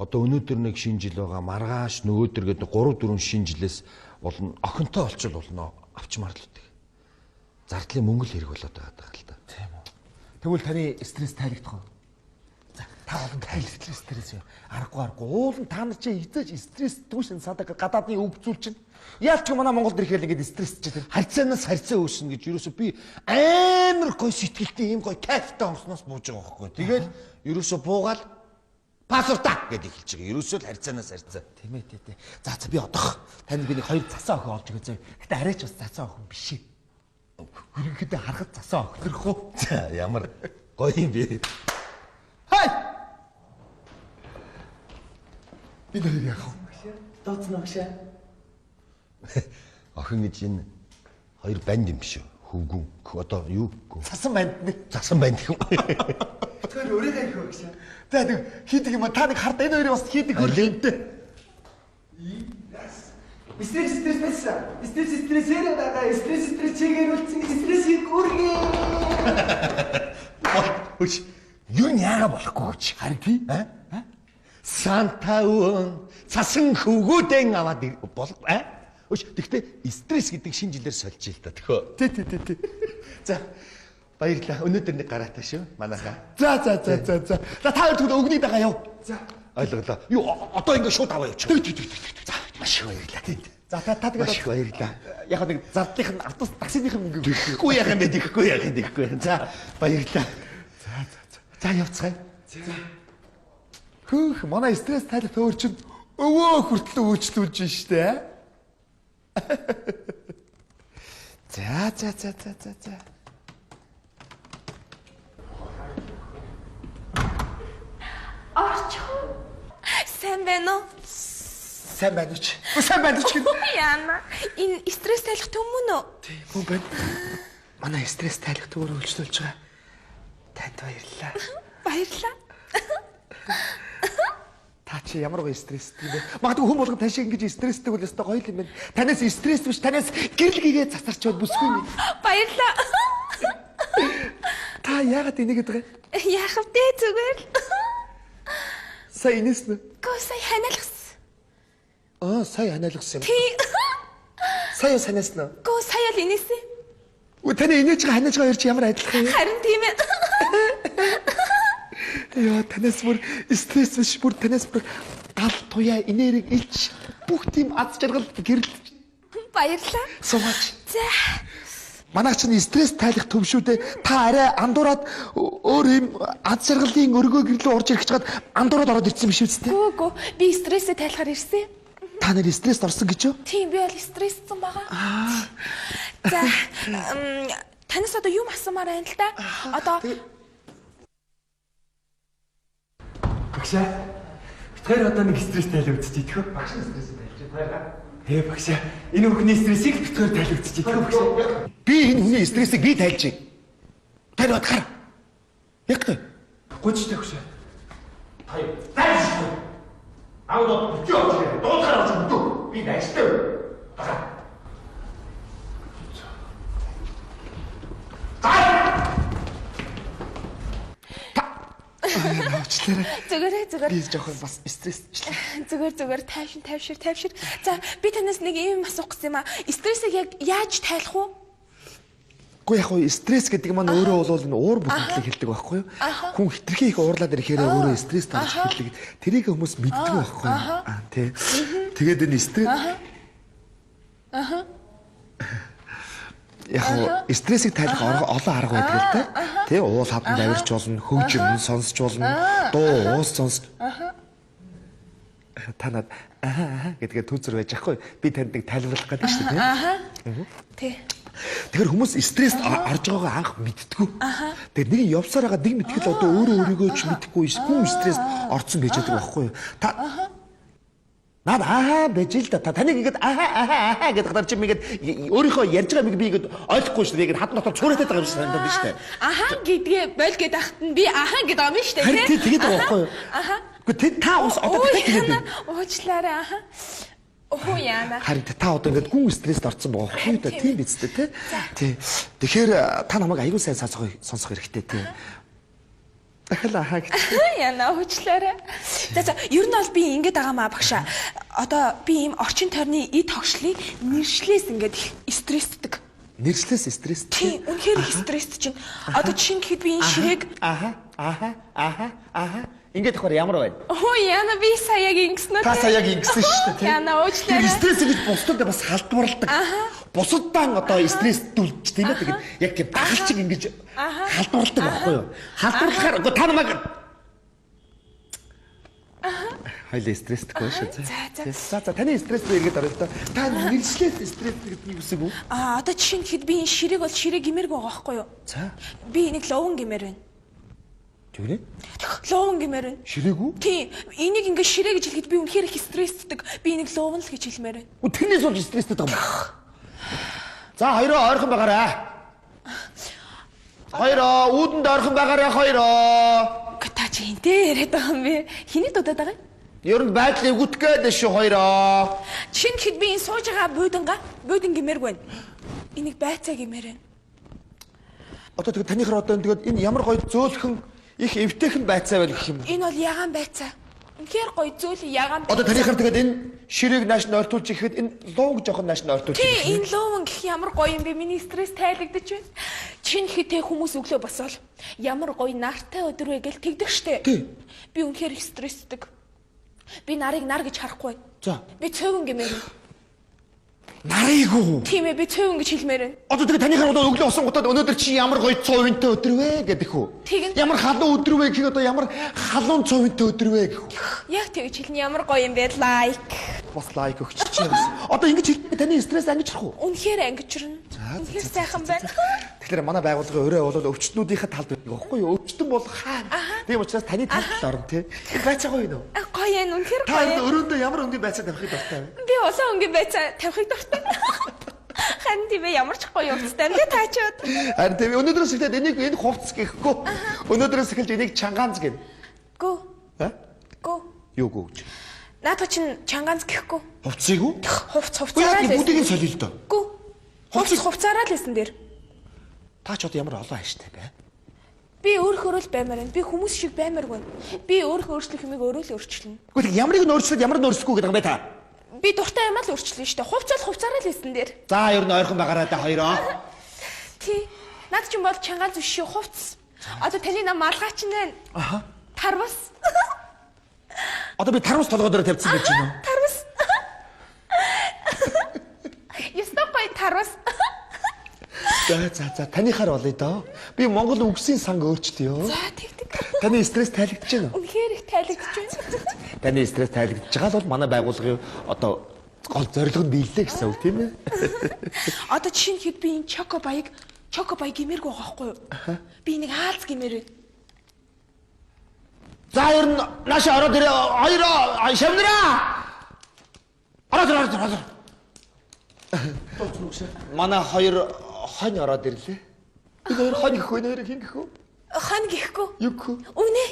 Одоо өнөөдөр нэг шинэ жил байгаа. Маргааш нөгөөдөр гэдэг 3-4 шинэ жилээс болно. Охинтой олчвол болно. Авчмаар л үүдэг. Зардлын мөнгө л хэрэг болоод байгаа л да. Тийм үү. Тэгвэл таны стресс тайлагдах уу? За та олон тайлгдлаа стресс юу? Аргагүй. Уулын та нар чи хизээж стресс түүшин садаг гадаадны өвцүүл чинь. Яаж ч манай Монголд ирэхээр ингэж стресс ч тийм. Харьцаанаас харьцаа үүснэ гэж ерөөсөө би амар гой сэтгэлтэй ийм гой кайфтай онсноос бууж байгаа байхгүй. Тэгэл ерөөсөө буугаал пассворта гэдээ хэлж байгаа. Ерөөсөө л харьцаанаас харьцаа. Тийм ээ тий. За би одоох танд би нэг 2 засаа охин олж өгөө зөө. Гэтэ арайч бас засаа охин биш ээ. Ерөнхийдөө харахад засаа охинрох уу? За ямар гоё юм бэ? Хай! Би нэр яах вэ? Дууцна өгшөө. Охин гэж энэ хоёр банд юм биш үү? Хөвгүн. Одоо юу? Цасан банд нэг. Засан банд юм. Тэр өөрийгөө их өгшөө. За нэг хийдэг юм та нэг хард энэ хоёрыг бас хийдэг хөлөөдөө. Стресс байсан. Стрессээр байгаа. Стресс чигээр үлдсэн. Стрессийг үргээ. Өч юу яага болохгүй гэж харин тий Санта өвөн цасан хөвгүүдэн аваад бол өч тэгтээ стресс гэдэг шинэ жилээр сольж ил та төхөө тий за баярлалаа өнөөдөр нэг гараатай шүү манайхаа за та хоёр тэгвэл өгний дагаа яв за ойлголоо юу одоо ингэ шууд аваа явчих за маш их баярлалаа за та тэгээд маш их баярлалаа яг нэг зардлынх нь автобус таксиных нь гэхгүй яах юм бэ тэгэхгүй за баярлалаа за явцгаая. Хөөх манай стресс тайлах өөр чинь өвөө хүртэл үйлчлүүлж штэ. За. Орчхон. Сайн байна уу? Сайн байна уу ч гэнэ. Яна. Энэ стресс тайлах төв мөн үү? Тийм хүн байна. Манай стресс тайлах төвөөр үйлчлүүлж байгаа. Танд баярлалаа. Баярлалаа. Та чи ямар гоё стресстэй юм бэ? Магадгүй хүн болгон тань шиг ингэж стресстэй бол өстой гоё юм байна. Танаас стресс биш, танаас гэрэл гээгээ цацарч бод бүсгүй юм. Баярлалаа. Та яагаад энийг гэдэг вэ? Яах вэ зүгээр л. Сая инээс нь. Гоо сая ханиалгасан. Сая ханиалгасан юм. Тий. Сая санаас нь. Гоо сая л инээсээ. Таны инээж байгаа ханиаж байгаа хоёр чи ямар адилхан юм? Харин тийм ээ. Яа, танаас бүр стресс биш, бүр танаас бүр гал туяа энерги илч бүх тийм аз жаргал гэрэлтэж. Баярлалаа. Сумаач. За. Манайх чинь стресс тайлах төв шүү дээ. Та арай андуураад өөр юм аз жаргалын өргөө гэрлөө орж ирэх чад андуураад ороод ирсэн биш үстэй. Гөө би стрессээ тайлахаар ирсэн. Та нэр стресст орсон гэж юу? Тийм би бол стрессцэн байгаа. За. Танаас одоо юм асуумаар байна л да. Одоо Багшаа. Тэр одоо нэг стресс тайлж үзчихье тхөө. Багш стресс тайлж байгаа. Багшаа. Энэ бүхний стрессийг битгээр тайлж үзчихье тхөө багшаа. Би энэ хүний стрессийг би тайлж. Тэр бодохоор. Яг тэ. Гүнжтэй багшаа. Таяа. Тайлж. Аудоо битүү авч. Дуудахаар авч битүү. Би дайжтай. Бага. зүгээр. Би жоохон бас стрессчлээ. Зүгээр тайвшир. За би танаас нэг юм асуух гэсэн юм аа. Стрессийг яг яаж тайлах вэ? Гэхдээ яг хөө стресс гэдэг маань өөрөө бол энэ уур бүхэлдлийг хэлдэг байхгүй юу? Хүн хитрхи их уурлаад ирэхээр өөрөө стресс тарж хэлдэг. Тэрийг хүмүүс мэддэг байхгүй юу? Тий. Тэгээд энэ стресс яг хөө стрессийг тайлах олон арга байдаг л та. Тий, уул хавдан авирч болно, хөгжим сонсч болно, дуу уус сонсч. Танад гэдгээ түүцэр байж ахгүй. Би танд нэг тайлбарлах гэдэг шүү дээ. Тий. Тэгэхээр хүмүүс стресс орж байгаагаа анх мэдтгүү. Тэгээд нэг явсаар байгаа нэг мэдтгэл одоо өөрөө өөрийгөө ч мэдэхгүй хүн стресс орцсон байж байгаа байхгүй юу? Та наад байж л да. Таныг ингэдэг гэдэг хадаар чи ингээд өөрийнхөө ярьж байгаа би ингээд ойлгохгүй шүү дээ. Тэгээд хад дотор цуурайтаад байгаа юм шиг санагдаад байна шүү дээ. Гэдгээ бойл гэдэг ахт нь би гэдэг юм шүү дээ. Харин тэгээд байгаа байхгүй юу? Гэхдээ та ус одоо тэгээд байна. Уучлаарай яана. Харин та одоо ингээд хүн стресст орсон байгаа байхгүй юу? Тийм биз дээ тий. Тэгэхээр та намайг аягүй сайн сонсох хэрэгтэй тий. Дахиад Яна уучлаарай. За ер нь бол би ингэж байгаа маа багшаа. Одоо би ийм орчин тойрны эд тогшлыг нэршлээс ингээд стрессдэг. Нэршлээс стресс. Тийм, үнэхээр их стресс чинь. Одоо жишээ нь гэхэд би энэ ширээг Ингээд давхар ямар байна? Яна би сая яг ингэсэн үү? Та сая яг ингэсэн шүү дээ. Яна уучлаарай. Стресс гэж бусдад бас халдварладаг. Бусадаа одоо стресстүүлж тийм ээ. Тэгээд яг тийм дагалчиг ингэж халдварладаг байхгүй юу? Халдварлахаар та намайг Хайлаа стресстэй шүү. За таны стресстэй иргэд орё та. Та нэршлээс стресс гэдэг нь юу гэсэн үг? Одоо жишээ нь гэхэд би энэ ширээг бол ширээ гимэрг байгаа байхгүй юу? За. Би нэг ловон гимэр байна. Юу вэ? Ловон гимэр байна. Ширээгүү? Тийм. Энийг ингээд ширээ гэж хэлэхэд би үнэхээр их стресстэй. Би нэг ловон л гэж хэлмээр байна. Тэрнээс болж стресстэй байгаа юм. За хоёроо ойрхон байгаарай. Хоёроо уудэнд ойрхон байгаарай хоёроо. Та чи энтэй яриад байгаа юм бэ? Хэний дуудаад байгаа юм? Ер нь байдлыг үтгээд шүү хоёроо. Жишээ нь хэд би энэ сууж байгаа буудан гимэрг байна. Энийг байцаа гимээр байна. Одоо тэгээд танихаар одоо тэгээд энэ ямар гоё зөөлхөн их эвтэйхэн байцаа байл гэх юм. Энэ бол ягаан байцаа. Үнэхээр гоё зөөл ягаан байцаа. Одоо танихаар тэгээд энэ ширээг нааш нь ойртуулж ихэд энэ лууг жоохон нааш нь ойртуулж. Тий, энэ луун гэх ямар гоё юм бэ? Миний стресс тайлагдаж байна. Чин хитэ хүмүүс өглөө босвол ямар гоё нартай өдөр вэ гэл тэгдэг штэ. Би үнэхээр их стрессдэг. Би нарыг нар гэж харахгүй байна. За. Би цөөвөн гэмээр. Нарыг уу? Тийм ээ, би цөөвөн гэж хэлмээр байна. Одоо тэгээд танихаар одоо өглөө усангуудад өнөөдөр чи ямар гоё цувинтай өдөр вэ гэдэг үү? Тэгнь. Ямар халуун өдөр вэ гэхэд одоо ямар халуун цувинтай өдөр вэ гэх үү? Яг тэгж хэлнэ, ямар гоё юм бэ? Лайк. Бас лайк өгч чи бас. Одоо ингэж хэлбэл таны стресс ангиж харах уу? Үнэхээр ангижрна. Үнэхээр сайхан байна. Тэгэхээр манай байгууллагын өрөө бол өвчтнүүдийн талд байдаг байхгүй юу? Өвчтөн бол хаана? Тийм учраас таны талд орно тий. Байцаагүй юу? Гоё юм, үнэхээр Та гоё. өрөөндөө ямар өнгийн байцаа тавихыг дуртай вэ? Би улаан өнгийн байцаа тавихыг дуртай. Хан тийм ээ, ямар ч гоё өвчтэй нэ таачаад. Харин тийм өнөөдрөөс эхлээд энэ хувцс гэхгүй. Өнөөдрөөс эхэлж энийг чангаанз гэнэ. Гү. Аа? Гү. Юу гүж? Наадах чинь чангаанз гэхгүй. Хувцсыг уу? Хувцаараа л. Бүгдийг нь солио л доо. Гү. Хувцаараа л лсэн дээр. Та ч одоо ямар олон хайштай бай. Би өөрөөр л баймаар байна. Би хүмүүс шиг баймаар байна. Би өөрөөр өөрчлөх юмыг өөрөө л өөрчилнө. Гэхдээ ямарыг нь өөрчлөөд ямар нь өөрсөхгүй гэдэг юм бэ та? Би дуртай юмаа л өөрчлөн штэ. Хувцаараа л лсэн дээр. За ер нь ойрхон байгаарай та хоёроо. Тий. Наад чинь бол чангаанз биш шүү, хувц. Одоо таны нам малгаач нь байна. Аха. Тарвас. Одоо би тарвас толгой дээр тавьчихсан байж байна уу? Тарвас. Ястокой тарвас. За танихаар болъё доо. Би Монгол үгсийн санг өөрчлөё. За тэгдэг. Таны стресс тайлагдаж байна уу? Үнэхээр их тайлагдж байна. Таны стресс тайлагдаж байгаа бол манай байгууллагын одоо гол зорилго нь биелээ гэсэн үг тийм ээ. Одоо жишээ нь хэд би энэ чоко баяг гимэрг байгаа байхгүй юу? Би энийг хаалц гимээр байна. За ер нь нааш ороод ирээ хоёроо шавнараа. Ороод. Манай хоёр хонь ороод ирлээ. Би хоёр хонь гэх үү нэр хин гэх үү? Хан гэхгүй. Юу гэх үү? Үнэ.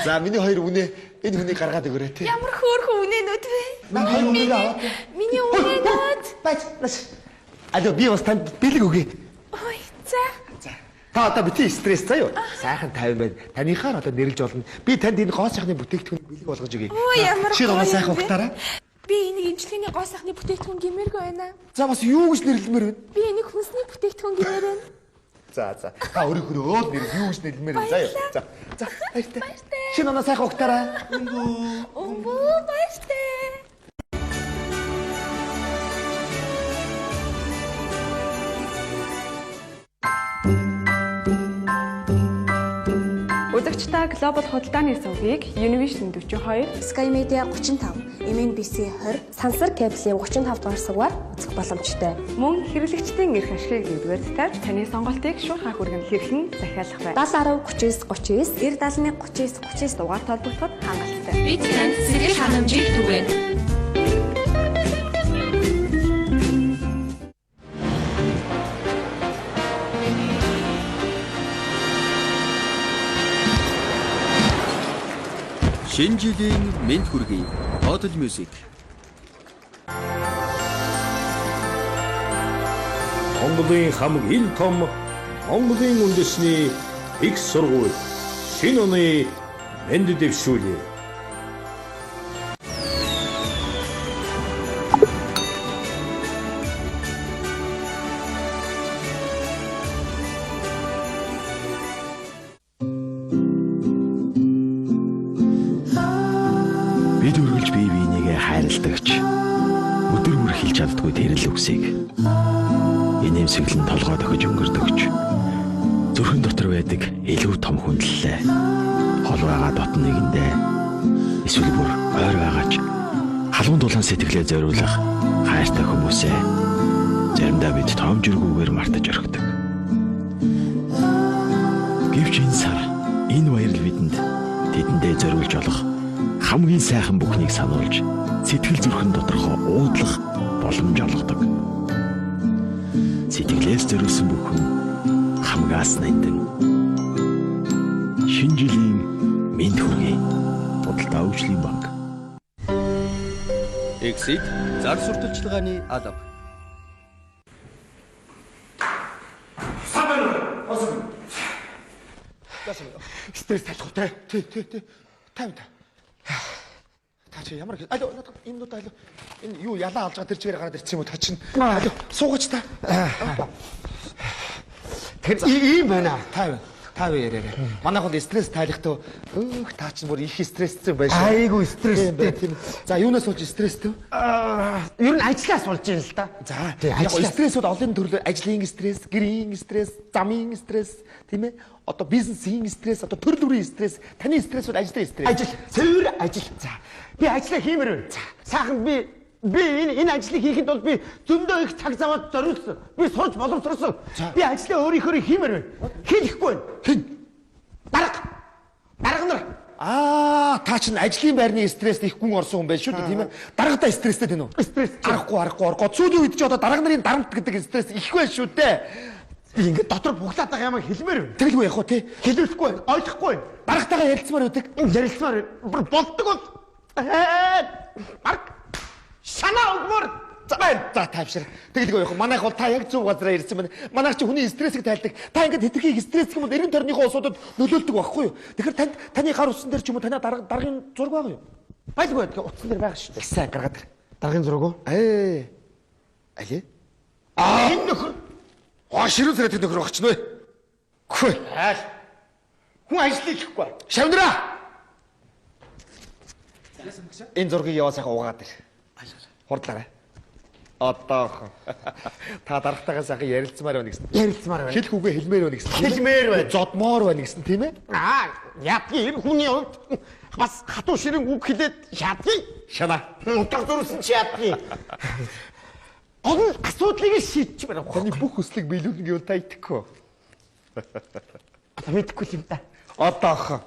За миний хоёр үнэ энэ хүнийг гаргаад өгөөрэй тий. Ямар хөөрхөн үнэнүүд вэ? Хоёр үнийг аваад. Миний үнэнүүд. Бач. Алло би бас танд бэлэг өгье. Ой, за. Та одоо бити стресс заяа. Сайхан 50 байна. Танихаар одоо нэрлж болно. Би танд энэ гоо сайхны бүтээгдэхүүн бэлэг болгож өгье. Ой, ямар Чи гоё гоо юм сайхан бэ? ухтаараа. Би энийг имчилгээний гоо сайхны бүтээгдэхүүн гимэрг байна. За бас юу гэж нэрлэмээр байна? Би энийг хүнсний бүтээгдэхүүн гимээр байна. За. Та өөрөөр нэр юу гэж нэрлэмээр байна заяа. За. Баяртай. Шинэ оноо сайхан ухтаараа. Өмбөө баяртай. Үзэгчдээ глобал худалдааны сувгийг Univision 42, Sky Media 35, MNBC 20, Сансар кабелийн 35 дугаар сугаар үзэх боломжтой. мөн хэрэглэгчдийн эрх ашигыг нэгдүгээр татаж таны сонголтыг шуурхай хүргэн хэрхэн захиалах вэ? 70 10 39 39 91 39 39 дугаар толбогдоход хангалттай. Бид танд сэтгэл ханамжийг түгээнэ. Шинэ жилийн мэд хүргэе. Hotel Music. Монголын хамаг ил том Монголын үндэсний их сургууль шинэ оны мэнд дэвшүүлээ. Бид үргэлж бие биенийгээ хайрладагч өдөр бүр хэлж чаддгүй тэрэл үгсийг инээмсэглэн толгой дохиж өнгөрдөгч зүрхэн дотор байдаг илүү том хүндлэлээ хол байгаа дотн нэгэндээ эсвэл бүр ойр байгаач халуун дулаан сэтгэлээ зориулах хайртай хүмүүсээ заримдаа бид тоомжиргүйгээр мартаж орхидог. Гэвч энэ сар энэ баярл бидэнд тэдэндээ зориулж олох хамгийн сайхан бүхнийг сануулж сэтгэл зүрхэн доторхоо уудлах боломж олгодог. Сэтгэлээс зориулсан бүхэн хамгаас нандин. Шинэ жилийн мэнд хүргэе. худалдаа хөгжлийн банк. Exit зар сурталчилгааны алба. Стресс тайлах уу те. Тий. Тайван. Та чи ямар алуу юм доо алуу. Энэ юу ялаа алж байгаа тэр чигээр гараад ирсэн юм уу та чинь. Алуу суугач та. Тэр ийм байна. Тайван яриараа. Манайх бол стресс тайлахтаа та чинь бүр их стресстэй байж. Айгу стресстэй тийм. За юунаас болж стресстэй? Ер нь ажлаас болж юм л да. За яг стресс бол олон төрлөөр ажлын стресс, гэрийн стресс, замын стресс, тийм ээ? Одоо бизнесийн стресс, одоо төрөл бүрийн стресс, таны стресс бол ажлын стресс. Ажил, цэвэр ажил. За. Би ажлаа хиймээр байна. За. Сайхан би энэ ажлыг хийхэд бол би зөндөө их цаг заваад зориулсан. Би сурч боловсруулсан. Би ажлаа өөрийнхөө хиймээр байна. Хийхгүй байна. Хэн? Дарга нар. Та чинь ажлын байрны стресс их гүн орсон хүн байж шүү дээ, тийм ээ? Даргатай стресстэй тийм үү? Стресс. Арахгүй оргоо. Сүүлийн үед ч одоо дарга нарын дарамт гэдэг стресс их байж шүү дээ. Би ингээд дотор буглаад байгаа юм хэлмээр байна. Тэгэлгүй явах уу те? Хэлүүлэхгүй байна. Ойлгохгүй байна. Даргатайгаа ярилцмаар үүдэг. Ярилцмаар болдог бол. Марк. Санаа өгмөр. За тайвшир. Тэгэлгүй явах. Манайх бол та яг зөв газараа ирсэн байна. Манайх чи хүний стрессийг тайлдаг. Та ингээд хэтэрхийг стресс юм бол эргэн тойрныхоо улсуудад нөлөөлдөг байхгүй юу? Тэгэхээр таны гар утсан дээр ч юм уу таны даргын зураг байгаа юу? Байлгүй байдаг. Утсан дээр байгаа шүү дээ. Сайн гаргаад ир. Даргын зураг уу? Алий? Энэ нөхөр. Ширүүн сарай тэр нөхөр багч нүэ. Хөөе. Хүн ажлыг хийхгүй. Шавнараа. Энэ зургийг яваа сайхан угаад ир. Хурдлаарай. Одоо та даргатайгаа сайхан ярилцмаар байна гэсэн. Ярилцмаар байна. Хэл хүүгээ хэлмээр байна гэсэн. Хэлмээр байна. Зодмоор байна гэсэн тийм ээ? Яадгийн энэ хүний хувьд бас хатуу ширэн үг хэлээд яадгийн. Шана. Утга зурсан чи яадгийн. Гол асуудлыг шийдчих байна. Таны бүх хүслийг биелүүлнэ гэвэл та итгэхгүй. Одоо мэдэхгүй юм да. Одоо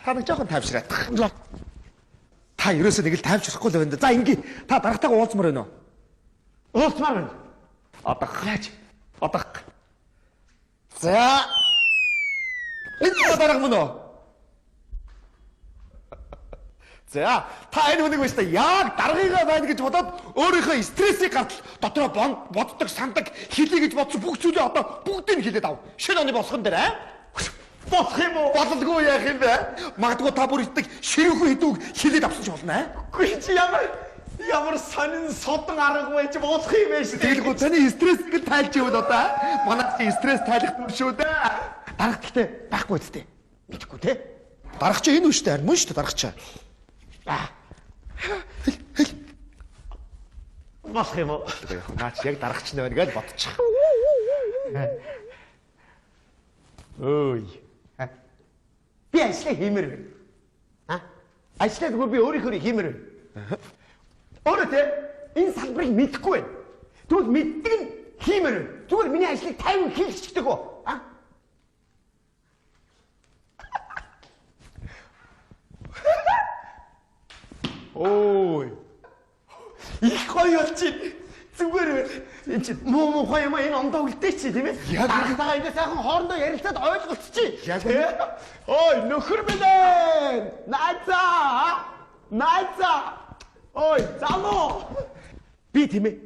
та нэг жоохон тайвшраадах. Та ерөөсөө нэг л тайвшрахгүй л байна да. За ингээ та даргатайгаа уулзмаар байна уу? Уулзмаар байна. Одоо яаж? Одоо. За. Энэ дарга мөн үү? За та энэ хүнийг биш та яг даргыгаа байна гэж бодоод өөрийнхөө стрессийг гартал дотроо боддог, сандаг, хэлье гэж бодсон бүх зүйлээ одоо бүгдийг хэлээд ав. Шинэ оны босгон дээр болох юм уу? Болдгоо яах юм бэ? Магадгүй та бүр итдэг ширүүхэн хідүүг хэлээд авсан ч болно аа. Үгүй чи ямар сонин содон арга байж болох юм бэ шүү. Тэгэлгүй таны стресс гэж тайлж ивэл одоо манай стресс тайлах юм шүү дээ. Дарга гэхдээ байхгүй үстэй. Мэдхгүй те. Дарга чи энэ үштэй харин мөн шүү дээ дарга чи. Болох юм уу? Наач яг даргач нь байна гэж бодчих. Ой. Би ажлаа хиймээр байна. Ажлаа зүгээр би өөрийнхөө хиймээр байна. Өөрөө те энэ салбарыг мэдэхгүй байна. Тэгвэл мэддэг нь хиймээр байна. Зүгээр миний ажлыг 50 хийлгчдэг үү? Ой. Их гоё болчих. Зүгээр энэ чи муу гоё юм энэ ондоо үлдээ чи тийм ээ. Яг таа ингэ сайхан хоорондоо ярилцаад ойлголцчих. Яг ой нөхөр билээ. Найзаа. Ой залуу. Би тийм ээ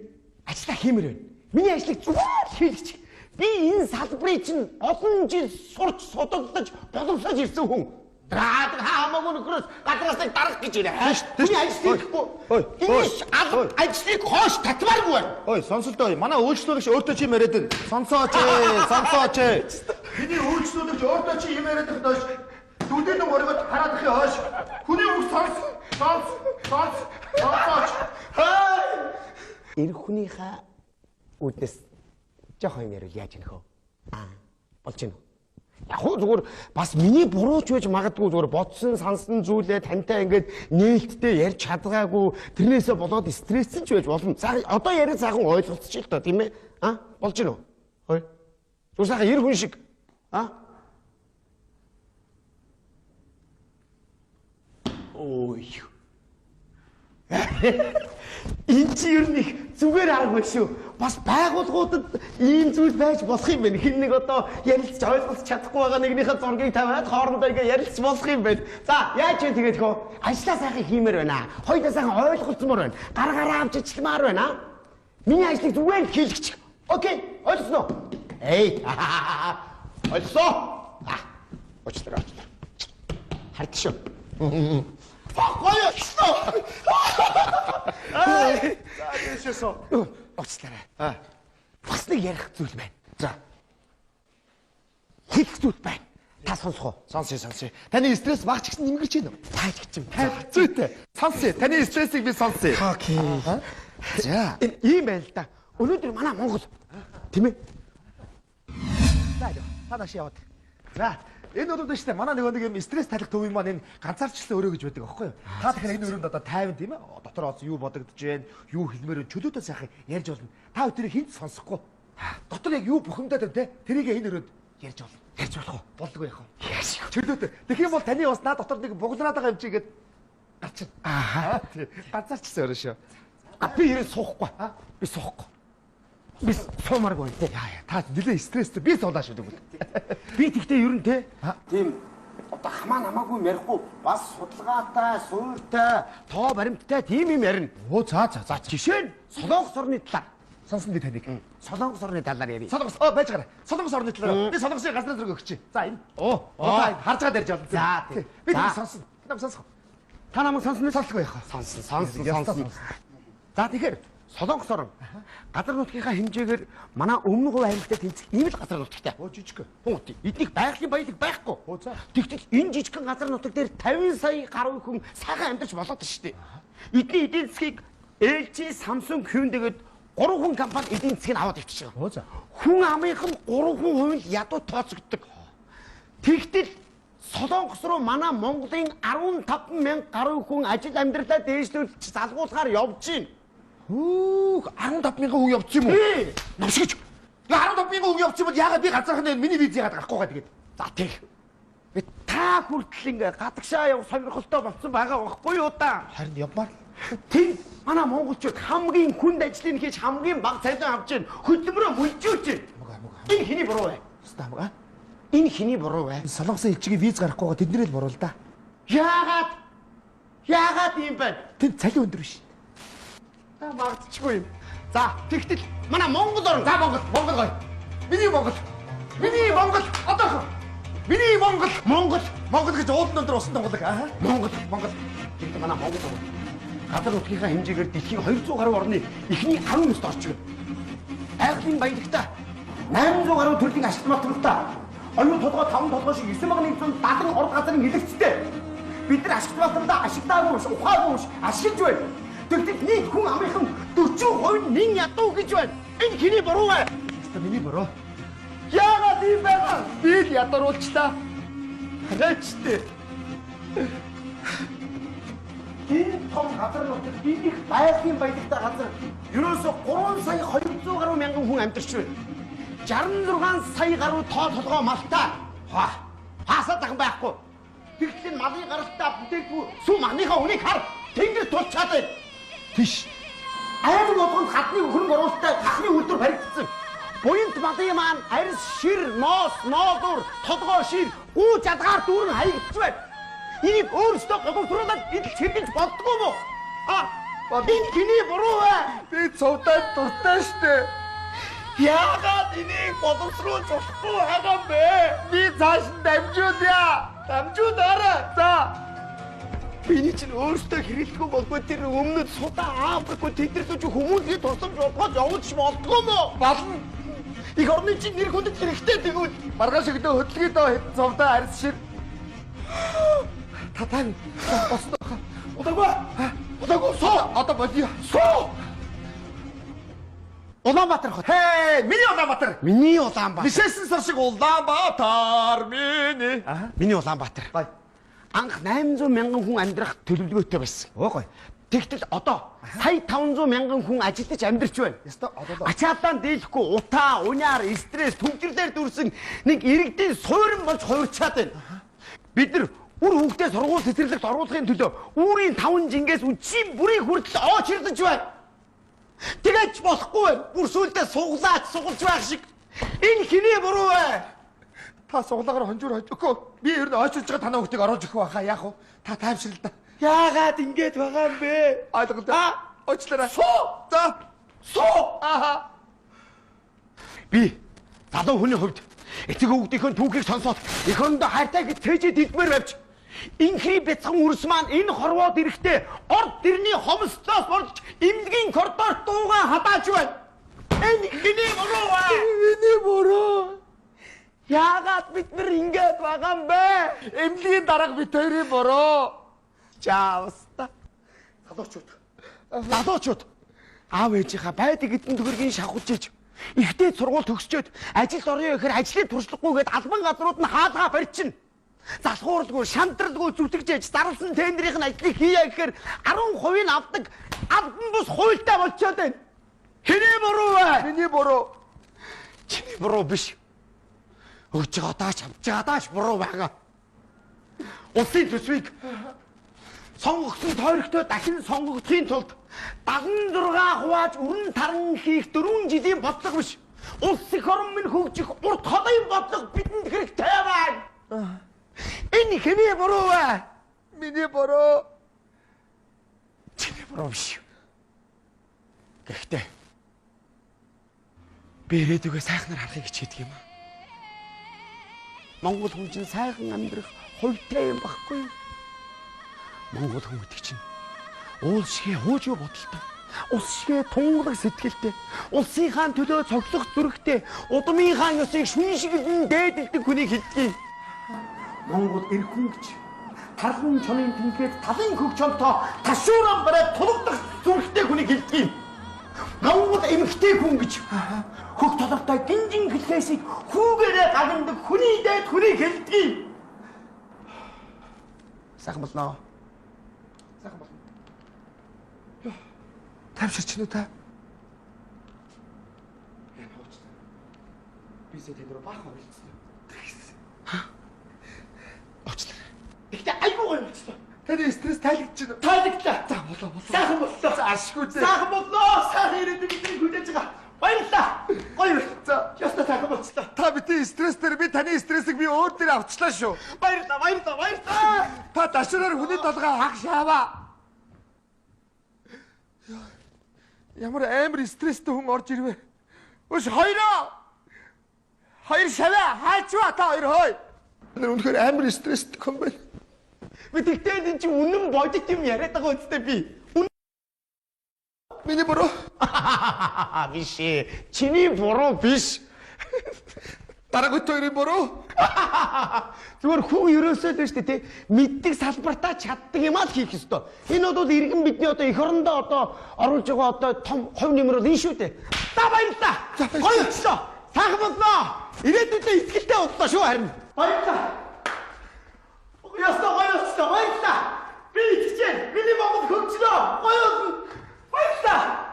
ажиллаа хиймээр байна. Миний ажлыг зүгээр хийлгчих. Би энэ салбарыг чинь олон жил сурч судалдаж боловсрож ирсэн хүн. Хамаагүй нөхрөөс гадраас нэг дарах гэж байна. Хүний ажил хийхгүй. Энэ ажлыг хоош татмааргүй байна. Ой, сонсолтой. Манай үйлчлүүлэгч өөртөө чи яриад байна. Сонсооч. Миний үйлчлүүлэгч өөртөө чи юм яриад байх доош. Дүдэн нэг өргөд хараад их хоош. Хүний үг сонсооч. Энэ хүнийхээ үүднээс жоохон юм ярил яаж гэнэ хөө. Болж гэнэ. Яг хөө зүгээр бас миний бурууч байж магадгүй зүгээр бодсон сансан зүйлээ тантай ингээд нээлттэй ярьж чадгаагүй тэрнээсээ болоод стрессэн ч байж болно. За одоо яриа сайхан ойлголцчих л та тийм ээ. Болж гэнэ үү? Хөөе. Зүгээр сайхан эр хүн шиг. Ой. Энэ чи ер нь их зүгээр аргагүй шүү. Бас байгууллагуудад ийм зүйл байж болох юм байна. Хин нэг одоо ярилцж ойлгож чадахгүй байгаа нэгнийхээ зургийг тавиад хоорондоо ингээ ярилцж болох юм байна. За, яаж вэ тэгээд хөө? Ажлаа сайхан хиймээр байна. Хоёулаа сайхан ойлголцмоор байна. Гаргаараа авч ичламаар байна. Миний ажлыг зүгээр хийлгэж. Окей, ойлголцсон уу? Эй. Ойлголцоо. Очлоо. Хард шүү. Гоё шүү. Яшээсоо. Очлоо. Бас нэг ярих зүйл байна. За. Хэлэх зүйл байна. Та сонсох уу? Сонсъё. Таны стресс багч гэсэн нэмгэж байна уу? Тааж гिचим. Зүйтэй. Сонсъё. Таны стрессийг би сонсъё. Окей. За. Ийм байл та. Өнөөдөр манай Монгол тийм ээ. Та наш яваад. За. Энэ бол дэжтэй манай нэг юм стресс талих төв юм маань энэ ганцаарчлал өөрөө гэж байдаг аахгүй юу? Та тэгэхээр энэ өрөөнд одоо 50 тийм ээ. Дотор оц юу бодогдож байна? Юу хэлмээр чөлөөтэй сайхан ярьж болно. Та өдрийг хинт сонсохгүй. Дотор яг юу бухимдаад байна те? Тэрийг энэ өрөөнд ярьж болно. Ярьж болох уу? Болдгоо яах вэ? Чөлөөтэй. Тэгэх юм бол таны бас наа дотор нэг буглаад байгаа юм чигээд гарчин. Аа. Ганцаарчлал өөрөө шүү. Би ирээд суухгүй. Би суухгүй. Би суумааргүй. Яа, та нэлээ стресстэй. Би суулаа шүү дээ. Би тэгтээ ер нь те. Тийм одоо хамаа намаагүй ярихгүй бас судалгаатай, суурьтай, тоо баримттай тийм юм ярина. Оо за. Жишээ нь Солонгос орны талаар. Сонсон би таныг. Солонгос орны талаар ярив. Солонгос байж гараа. Солонгос орны талаар. Би солонгосын газрын зэрэг өгч чи. За энэ. Харж гад ярьж байна. За тийм. Би сонсон. Нам сонсох. Та намайг сонсно сонсохгүй яах вэ? Сонсон. За тэгэхээр Солонгос орн газар нутгийнхаа хэмжээгээр манай өмнө говь аймагтай тэнцэх ийм л газар нутгтай. Оо жижиг. Хөөе. Эднийг байгалийн баялаг байхгүй. Оо за. Тэгтэл энэ жижигхэн газар нутаг дээр 50 сая гаруй хүн сайхан амьдарч болоод шүү дээ. Эдний эдийн засгийг LG, Samsung, Hyundai гээд 3 хүн компани эдийн засгийг аваад ивчих. Оо за. Хүн амынх нь 3 хувийн ядуу тооцогддог. Тэгтэл Солонгос руу манай Монголын 15,000 гаруй хүн ажил амьдралаа дээшлүүлж залгуулахаар явж байна. 15,000 хүн явчих юм уу? Навшигч. 15,000 хүн явчих юм бол яагаад би газарханд миний виз яагаад гарахгүй байгаа тэгээд. За тийм. Би та хүртэл ингээ гадагшаа явах сонирхолтой болсон байгаа байхгүй юу та? Харин явмаар. Тийм манай монголчууд хамгийн хүнд ажлыг хийж хамгийн бага цалин авч байна. Хөдөлмөрөө мөлжүүлж байна. Энэ хэний буруу вэ? Стамга. Энэ хэний буруу вэ? Солонгосын элчигийн виз гарахгүйгаа тэднэрээ л буруу л да. Яагаад? Яагаад юм бэ? Тэд цалин өндөр биш. Магдчихгүй юм. За, тэгтэл манай Монгол орн. За Монгол гоё. Миний Монгол. Одоо. Миний Монгол гэж уулын өндөр усан тонголог. Монгол. Тэгтэл манай Монгол орн. Газар нутгийнхаа хэмжээгээр дэлхийн 200 гаруй орны эхний 10 нүст орж байна. Айхлын баялагтай 800 гаруй төрлийн ашигт математиктай. Оюун толгой 5 толгой шиг 9,170 орд газрын хэлэгцтэй. Бид нар ашигт математикаа ашиглаагүй биш, ухаагүй биш, ашиглаж байна. Тэгтэл нийт хүн амынхан 40% нин ядуу гэж байна. Энэ хэний буруу вэ? Та миний буруу. Яагаад ийм байгаа? Би л ядаруулч та. Хараач. Энэ том газар нутаг биених байгалийн баялагтай газар ерөөсө 3 сая 200 гаруй мянган хүн амьдарч байна. 66 сая гаруй тоо толгой малтай. Хаасаа дахин байхгүй. Тэгтэл малын гаралтай бүтээгдэхүүн сүм махныхаа үнийг хар. Тэнгэр тулчаад байна. Тийш. Аймаг болгонд гадны хөрөнгө оруулалттай тахны үйлдвэр баригдсан. Буянт малын маань арьс, шир, ноос, ноодур, толгой шир, гүү жадгаар дүүрэн хаягдж байна. Энийг өөрсдөө годомтруулаад идэл хэрглэж болдгоо мó? Энэ хэний буруу вэ? Би цовдаа дуртай штэ. Яагаад энийг боловсруулж болохгүй байгаа юм бэ? Би цааш дамжуулъя. Дамжуулаарай. За. Биний чинь өөрсдөө хэрэглэхгүй болбоо тэр өмнөд судаа Африкт тэдэрдэж хүмүүсийн тусламж болгож явуулж болдгоо мó? Болно. Их орны чинь нэр хүндэт хэрэгтэй тэгвэл маргааш өгдөө хөдөлгөөд хэдэн цовдаа арьс шир. Татан босноо. Удаагүй суу. Одоо бодё. Суу. Улаанбаатар хот. Миний Улаанбаатар. Миний Улаанбаатар. Бишээсэн сар шиг Улаанбаатар миний. Миний Улаанбаатар. Гой. Анх 800 мянган хүн амьдрах төлөвлөгөөтэй байсан. Гой. Тэгтэл одоо сая 500 мянган хүн ажилдаж амьдарч байна. Яста одоо ачаалан дийлэхгүй утаа, уняар, стресс, төвчрэлээр дүрсэн нэг иргэдийн суурин болж хувирчаад байна. Бид нар үр хүүхдээ сургууль цэцэрлэгт оруулахын төлөө үүрийн 5 жингээс үчи бүрийн хүртэл оочирдэж байна. Тэгэж болохгүй байна. Бүр сүулдэ суглаач сугалж байх шиг. Энэ хэний буруу вэ? Та суглагаар хонжуур хожихгүй. Би ер нь ойчилж байгаа танаа хүүхдийг оруулж өгөх байхаа яах вэ? Та тайвшрал да. Яагаад ингэж байгаа юм бэ? Ойлголоо. Ойчлаарай. Суу. За. Суу. Аха. Би залуу хүний хувьд эцэг өвгдийнхөө түүхийг сонсоод эх орондоо хайртай гэж цээжээ дидмээр авч инхри бяцхан үрс маань энэ хорвоод ирэхдээ орд дэрний хомсдоос борж эмнэлгийн коридорт дуугаа хадаач байна. Энэ хэний буруу вэ? Миний буруу. Яагаад бид нар ингэж байгаа юм бэ? Эмнэлгийн дарга бид хоёрын буруу. Чаавста. Залуучууд. Аав ээжийнхаа байдаг эдэн төгрөгийн шавхуулж иж ихтэй сургууль төгсчөөд ажилд орё гэхээр ажлын туршлагагүйгээд албан газрууд нь хаалгаа барьчихна. Залхуурдгүй, шантралгүй зүтгэж зарласан тендерийн ажлыг хийе гэхээр 10% нь авдаг албан бус хуультай болчиход байна. Хэний буруу вэ? Миний буруу. Чиний буруу биш. Өгж байгаа дааш авч байгаа дааш буруу байгаа. Улсын төсвийг сонгогдсон тойрогтой дахин сонгогдохын тулд 76 хувааж өрн таран хийх 4 жилийн бодлого биш. Улс их орн минь хөгжих урт холын бодлого бидэнд хэрэгтэй байна. Энэ хэний буруу вэ? Миний буруу. Чиний буруу биш. Гэхдээ би ирээдүгөө сайхнаар харахыг хичээдэг юм. Монгол хүн чинь сайхан амьдрах хувьтай юм баггүй. Монгол хүн гэдэг чинь уул шигээ хуужуу бодолтой, ус шигээ тунгалаг сэтгэлтэй, улсынхаа төлөө цогцох зүрхтэй, удмынхаа ёсыг шүн шигэлэн дээдэлдэг хүнийг хэлдэг. Монгол эрх хүн гэж талан чонын тэнхээд талын хөг чонтоо ташууран барай тулгдах зүрхтэй хүнийг хэлдэг. Монгол эмэгтэй хүн гэж хөг толготой гинжин хэлхээсийг хүүгээрээ гагнадаг хүний дээд хүнийг хэлдэг. Сайхан болно. Сайхан болно. Ёо. Тавширч нү та. Энэ хооч. Би сэтэ дээр баахан хэлсэн. Очлаа. Ихтэй айгуу гоё болчихлоо. Таны стресс тайлгдаж байна. Тайлгдлаа. За болоо. Сайхан боллоо. За ашгүй зэ. Сайхан боллоо. Сайхан ирээд бидний хүлээж байгаа. Баярлалаа. Гоё. За, ястаа сайхан болчихлоо. Та бидний стресс дээр би таны стрессийг би өөр дээр авчлаа шүү. Баярлалаа. Та дашраар хүний толгой хагшааваа. Ямар амар стресстэй хүн орж ирвэ. Өш хоёроо. Хоёр шаваа хаачваа та хоёр хой. Тэр үнэхээр амар стресстэй хүн байна. Би тэгтээ энэ чинь үнэн бодит юм яриад байгаа үстэй би. Миний буруу. Биш. Чиний буруу биш. Дараагийн хоёрын буруу. Зүгээр хүн ерөөсөө л шүү дээ, мэддэг салбартаа чаддаг юм аа хийх ёстой. Энэ бол иргэн бидний одоо эх орондоо одоо оруулж байгаа одоо том хувь нэмэр бол энэ шүү дээ. За баярлалаа. Гоё өчлөө. Сайхан боллоо. Ирээдүйдээ ихтгэлтэй боллоо шүү харин. Баярлалаа. Ястаа гоё өчлөө. Баярлалаа. Би итгэж, миний Монгол хөгжлөө. Гоё болно. Баярлалаа.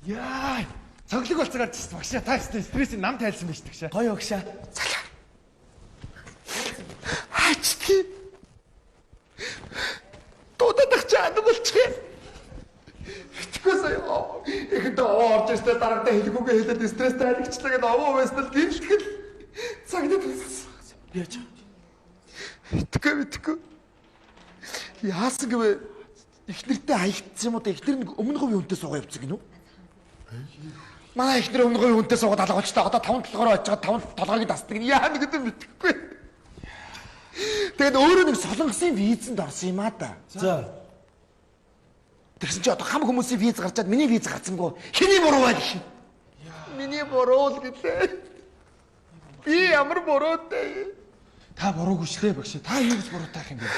Яа, цоглог болцоор ч багшаа та стрессийг нам тайлсан байж тагшаа. Гоё багшаа. Залаа. Хачти. Туудах чаад болчих. Итгэсэй. Ихэдээ орж ирсэн дараатай хэлгүүгээ хэлээд стресстэй харигчлаа гэдэг овоо байснаа гинтгэл цагнад яаж итгэв. Яасан гэвэ ихнэртэй хаягдсан юм уу? Ихнэр нэг өмнө говийн хүнтэй суугаа явцсан гинүү? Манай ихнэр өмнө говийн хүнтэй суугаад алгоочтой. Одоо 5 толгороо очиж 5 толгойг дасдаг. Яа нэг гэдэг мэдэхгүй. Тэгээд өөрөө нэг солонгосын визэнд орсон юм аа да. За. Тэгсэн чи одоо хам хүмүүсийн виз гарчаад миний виз гарцсангүй. Хэний буруу байл гэх юм? Миний буруу л гэлээ. Би ямар буруутай. Та буруугүй шлээ багш. Та юу гэж буруутай ах юм бэ?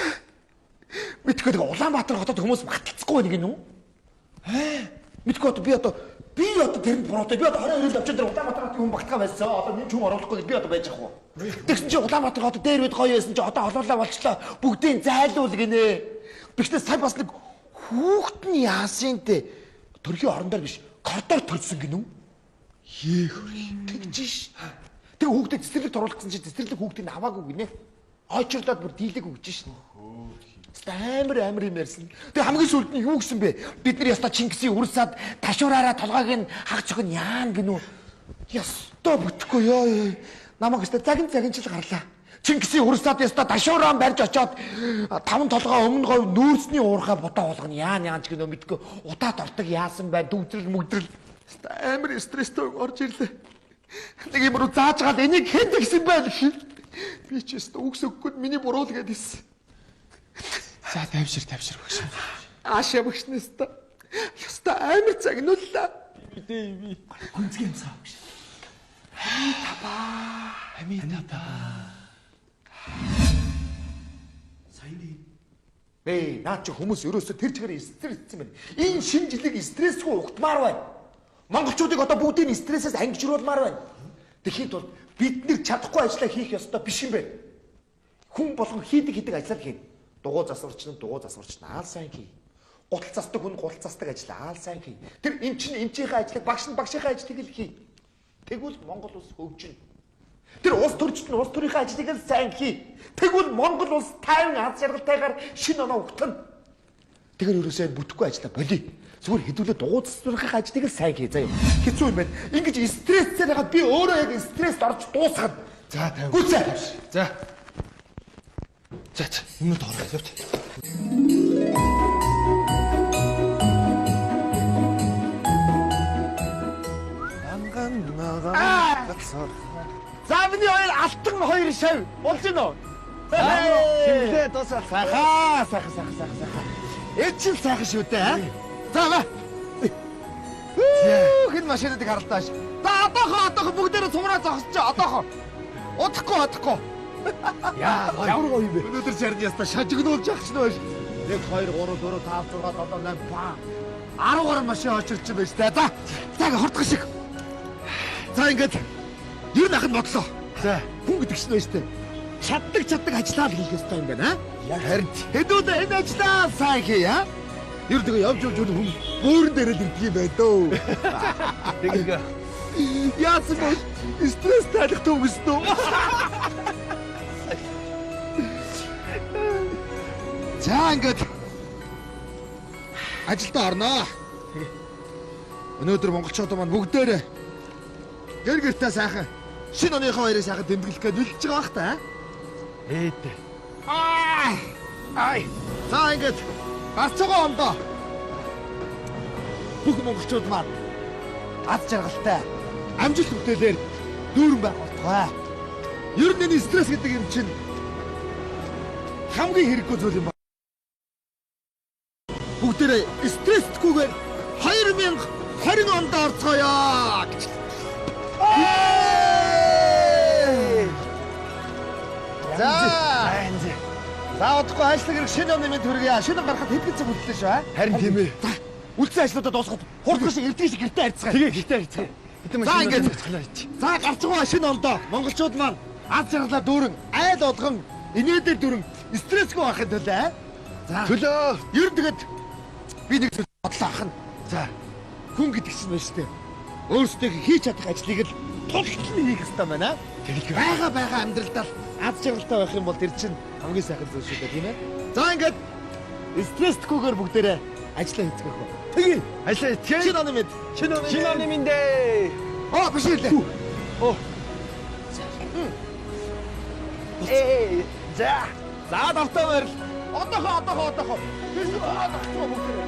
Мэдгүй тэгээ Улаанбаатар хотод хүмүүс баталцахгүй нэг юм уу? Мэдгүй би одоо тэрэнд буруутай. Би одоо 22-нд очиж тэр Улаанбаатар хотын хүн багтгаа байсан. Одоо нэг хүн оруулахгүй би одоо байж ах уу? Тэгсэн чи Улаанбаатар хотод дээр үед гоё байсан чи одоо олоолаа болчлоо. Бүгдийн зайлуул гинэ. Биштэй сая бас нэг хүүхдний яасынтэй төрхийн орон дээр биш коридор төлсөн гинүү. Ее хөрхи. Тэгж ш. Тэг хүүхдэд цэцэрлэгт оруулсан чи цэцэрлэг хүүхдийг аваагүй гинэ. Ойчрлоод бүр дийлэг өгч ш. Амар юм ярьсан. Тэгээ хамгийн сүүлд нь юу гэсэн бэ? Бид нар яста Чингисийн үрсад ташуураараа толгойг нь хаг цог нь яан гинүү. Яста бүтэхгүй ёо. Намайг яста загинчил гарлаа. Чингисийн үрсад яста ташуурaan барьж очоод 5 толгой өмнө говь нүүрсний уурхаа бодоо болгоно яан ч гинөө мэдгүй удаад ортог яасан бай дүүтрэл мөгдрэл. Амар стресстэй орж ирлээ. Нэг юм руу зааж гал энийг хэн гэсэн байл. Би ч яста үгс өгөхгүй миний буруу л гэдээсэн. За тавьшир багш. Аашаа багшнаас та. Яста амар загнууллаа. Би. Гүнзгий юмсаа багш. Амитаба. Сайн. Наа чи хүмүүс ерөөсө тэр чигээр стресссэн байна. Энэ шинэ жилиг стрессгүй ухтмаар байна. Монголчуудыг одоо бүгдийг стрессээс ангижруулмаар байна. Тэгэхэд бол бид нэр чадахгүй ажлаа хийх ёстой биш юм байна. Хүн болгон хийдэг ажлаа хийнэ. Дугуй засварч наал сайн хий. Гутал засдаг хүн гутал засдаг ажлаа аал сайн хий. Тэр эмчийнхээ ажлыг багш нь багшийнхаа ажлыг л хий. Тэгвэл Монгол улс хөгжинэ. Тэр улс төрчд нь улс төрийнхээ ажлыг л сайн хий. Тэгвэл Монгол улс тайван аз жаргалтайгаар шинэ оноо өгтөн. Тэгэхээр ерөөсөө бүтэхгүй ажлаа болий. Зүгээр хэдүүлээ дугуй засвархах ажлыг л сайн хий заяа. Хэцүү юм байна. Ингэж стрессээр хагаад би өөрөө яг стресст орж дуусгаад. За тавь. Гүцээ. За. Өмнөд ороо явт. За миний хоёр алтан хоёр шав болж гинэ үү? Хэмлээ дуусаа. Сайхан. Эцэл сайхан шүү дээ. За ба. Хэн машиныг харлаааш. За одоохоо бүгдээрээ цумраа зогсож одоохоо. Удахгүй. Ямар гоё юм бэ? Өнөөдөр чард яста шажигнуулж явах чинь байж. 1 2 3 4 5 6 7 8 ба. 10 гаруй машин очирч байж та. За хортгох шиг. За ингээд ер нь ахын бодлоо. За хүн гэдэг чинь байж тээ. Чаддаг ажиллаа л хийх ёстой юм байна. Харин хэдүүд энэ ажиллаа сайн хий аа. Ер нь явж хүн бөөрн дээрээ ирдэг юм байна дөө. Тэгээ. Яасан бэ? Стресс таних төгснөө. За ингээд ажилдаа орноо. Өнөөдөр монголчууд маань бүгдээрээ гэр-гэртээ сайхан шинэ оныхоо хоёрыг сайхан тэмдэглэх гэж үлдэж байгаа бах та. За ингээд гарч байгаа ондоо бүх монголчууд маань аз жаргалтай амжилт бүтээлээр дүүрэн байх болтугай. Ер нь энэ стресс гэдэг юм чинь хамгийн хэрэггүй зүйл юм байна. Бүгдээрээ стресстгүйгээр 2020 онд орцгоё гэж. За удахгүй ажлын хэрэг шинэ оны мэд хүргье. Шинэ гарахад хэдэн цаг үлдлээ шүү. Харин тийм ээ. За үлдсэн ажлуудаа дуусгаад хурдгаш эрдгэж гэртээ харьцгаа. Тэгээ гэртээ харьцгаа. За ингээд за гарч байгаа шинэ ондоо монголчууд маань аз жаргалаа дүүрэн айл болгон инээдэр дүүрэн стрессгүй байхын төлөө. За төлөө. Ер нь тэгээд би нэг зүйл бодлоо ахна. За хүн гэдэг чинь байна шүү дээ. Өөрсдөө хийж чадах ажлыг л тултал хийх хэрэгтэй байна. Тэгээ байгаа амьдралдаа аз жаргалтай байх юм бол тэр чинь хамгийн сайхан зүйл шүү дээ тийм ээ. За ингээд стресстгүйгээр бүгдээрээ ажиллаа хийцгээх үү. Тэгээ ажлаа хийцгээе. Шинэ оны минь дээ. Биш үлээ. За давтаа байр. Одоохоо. Биш бүгдээрээ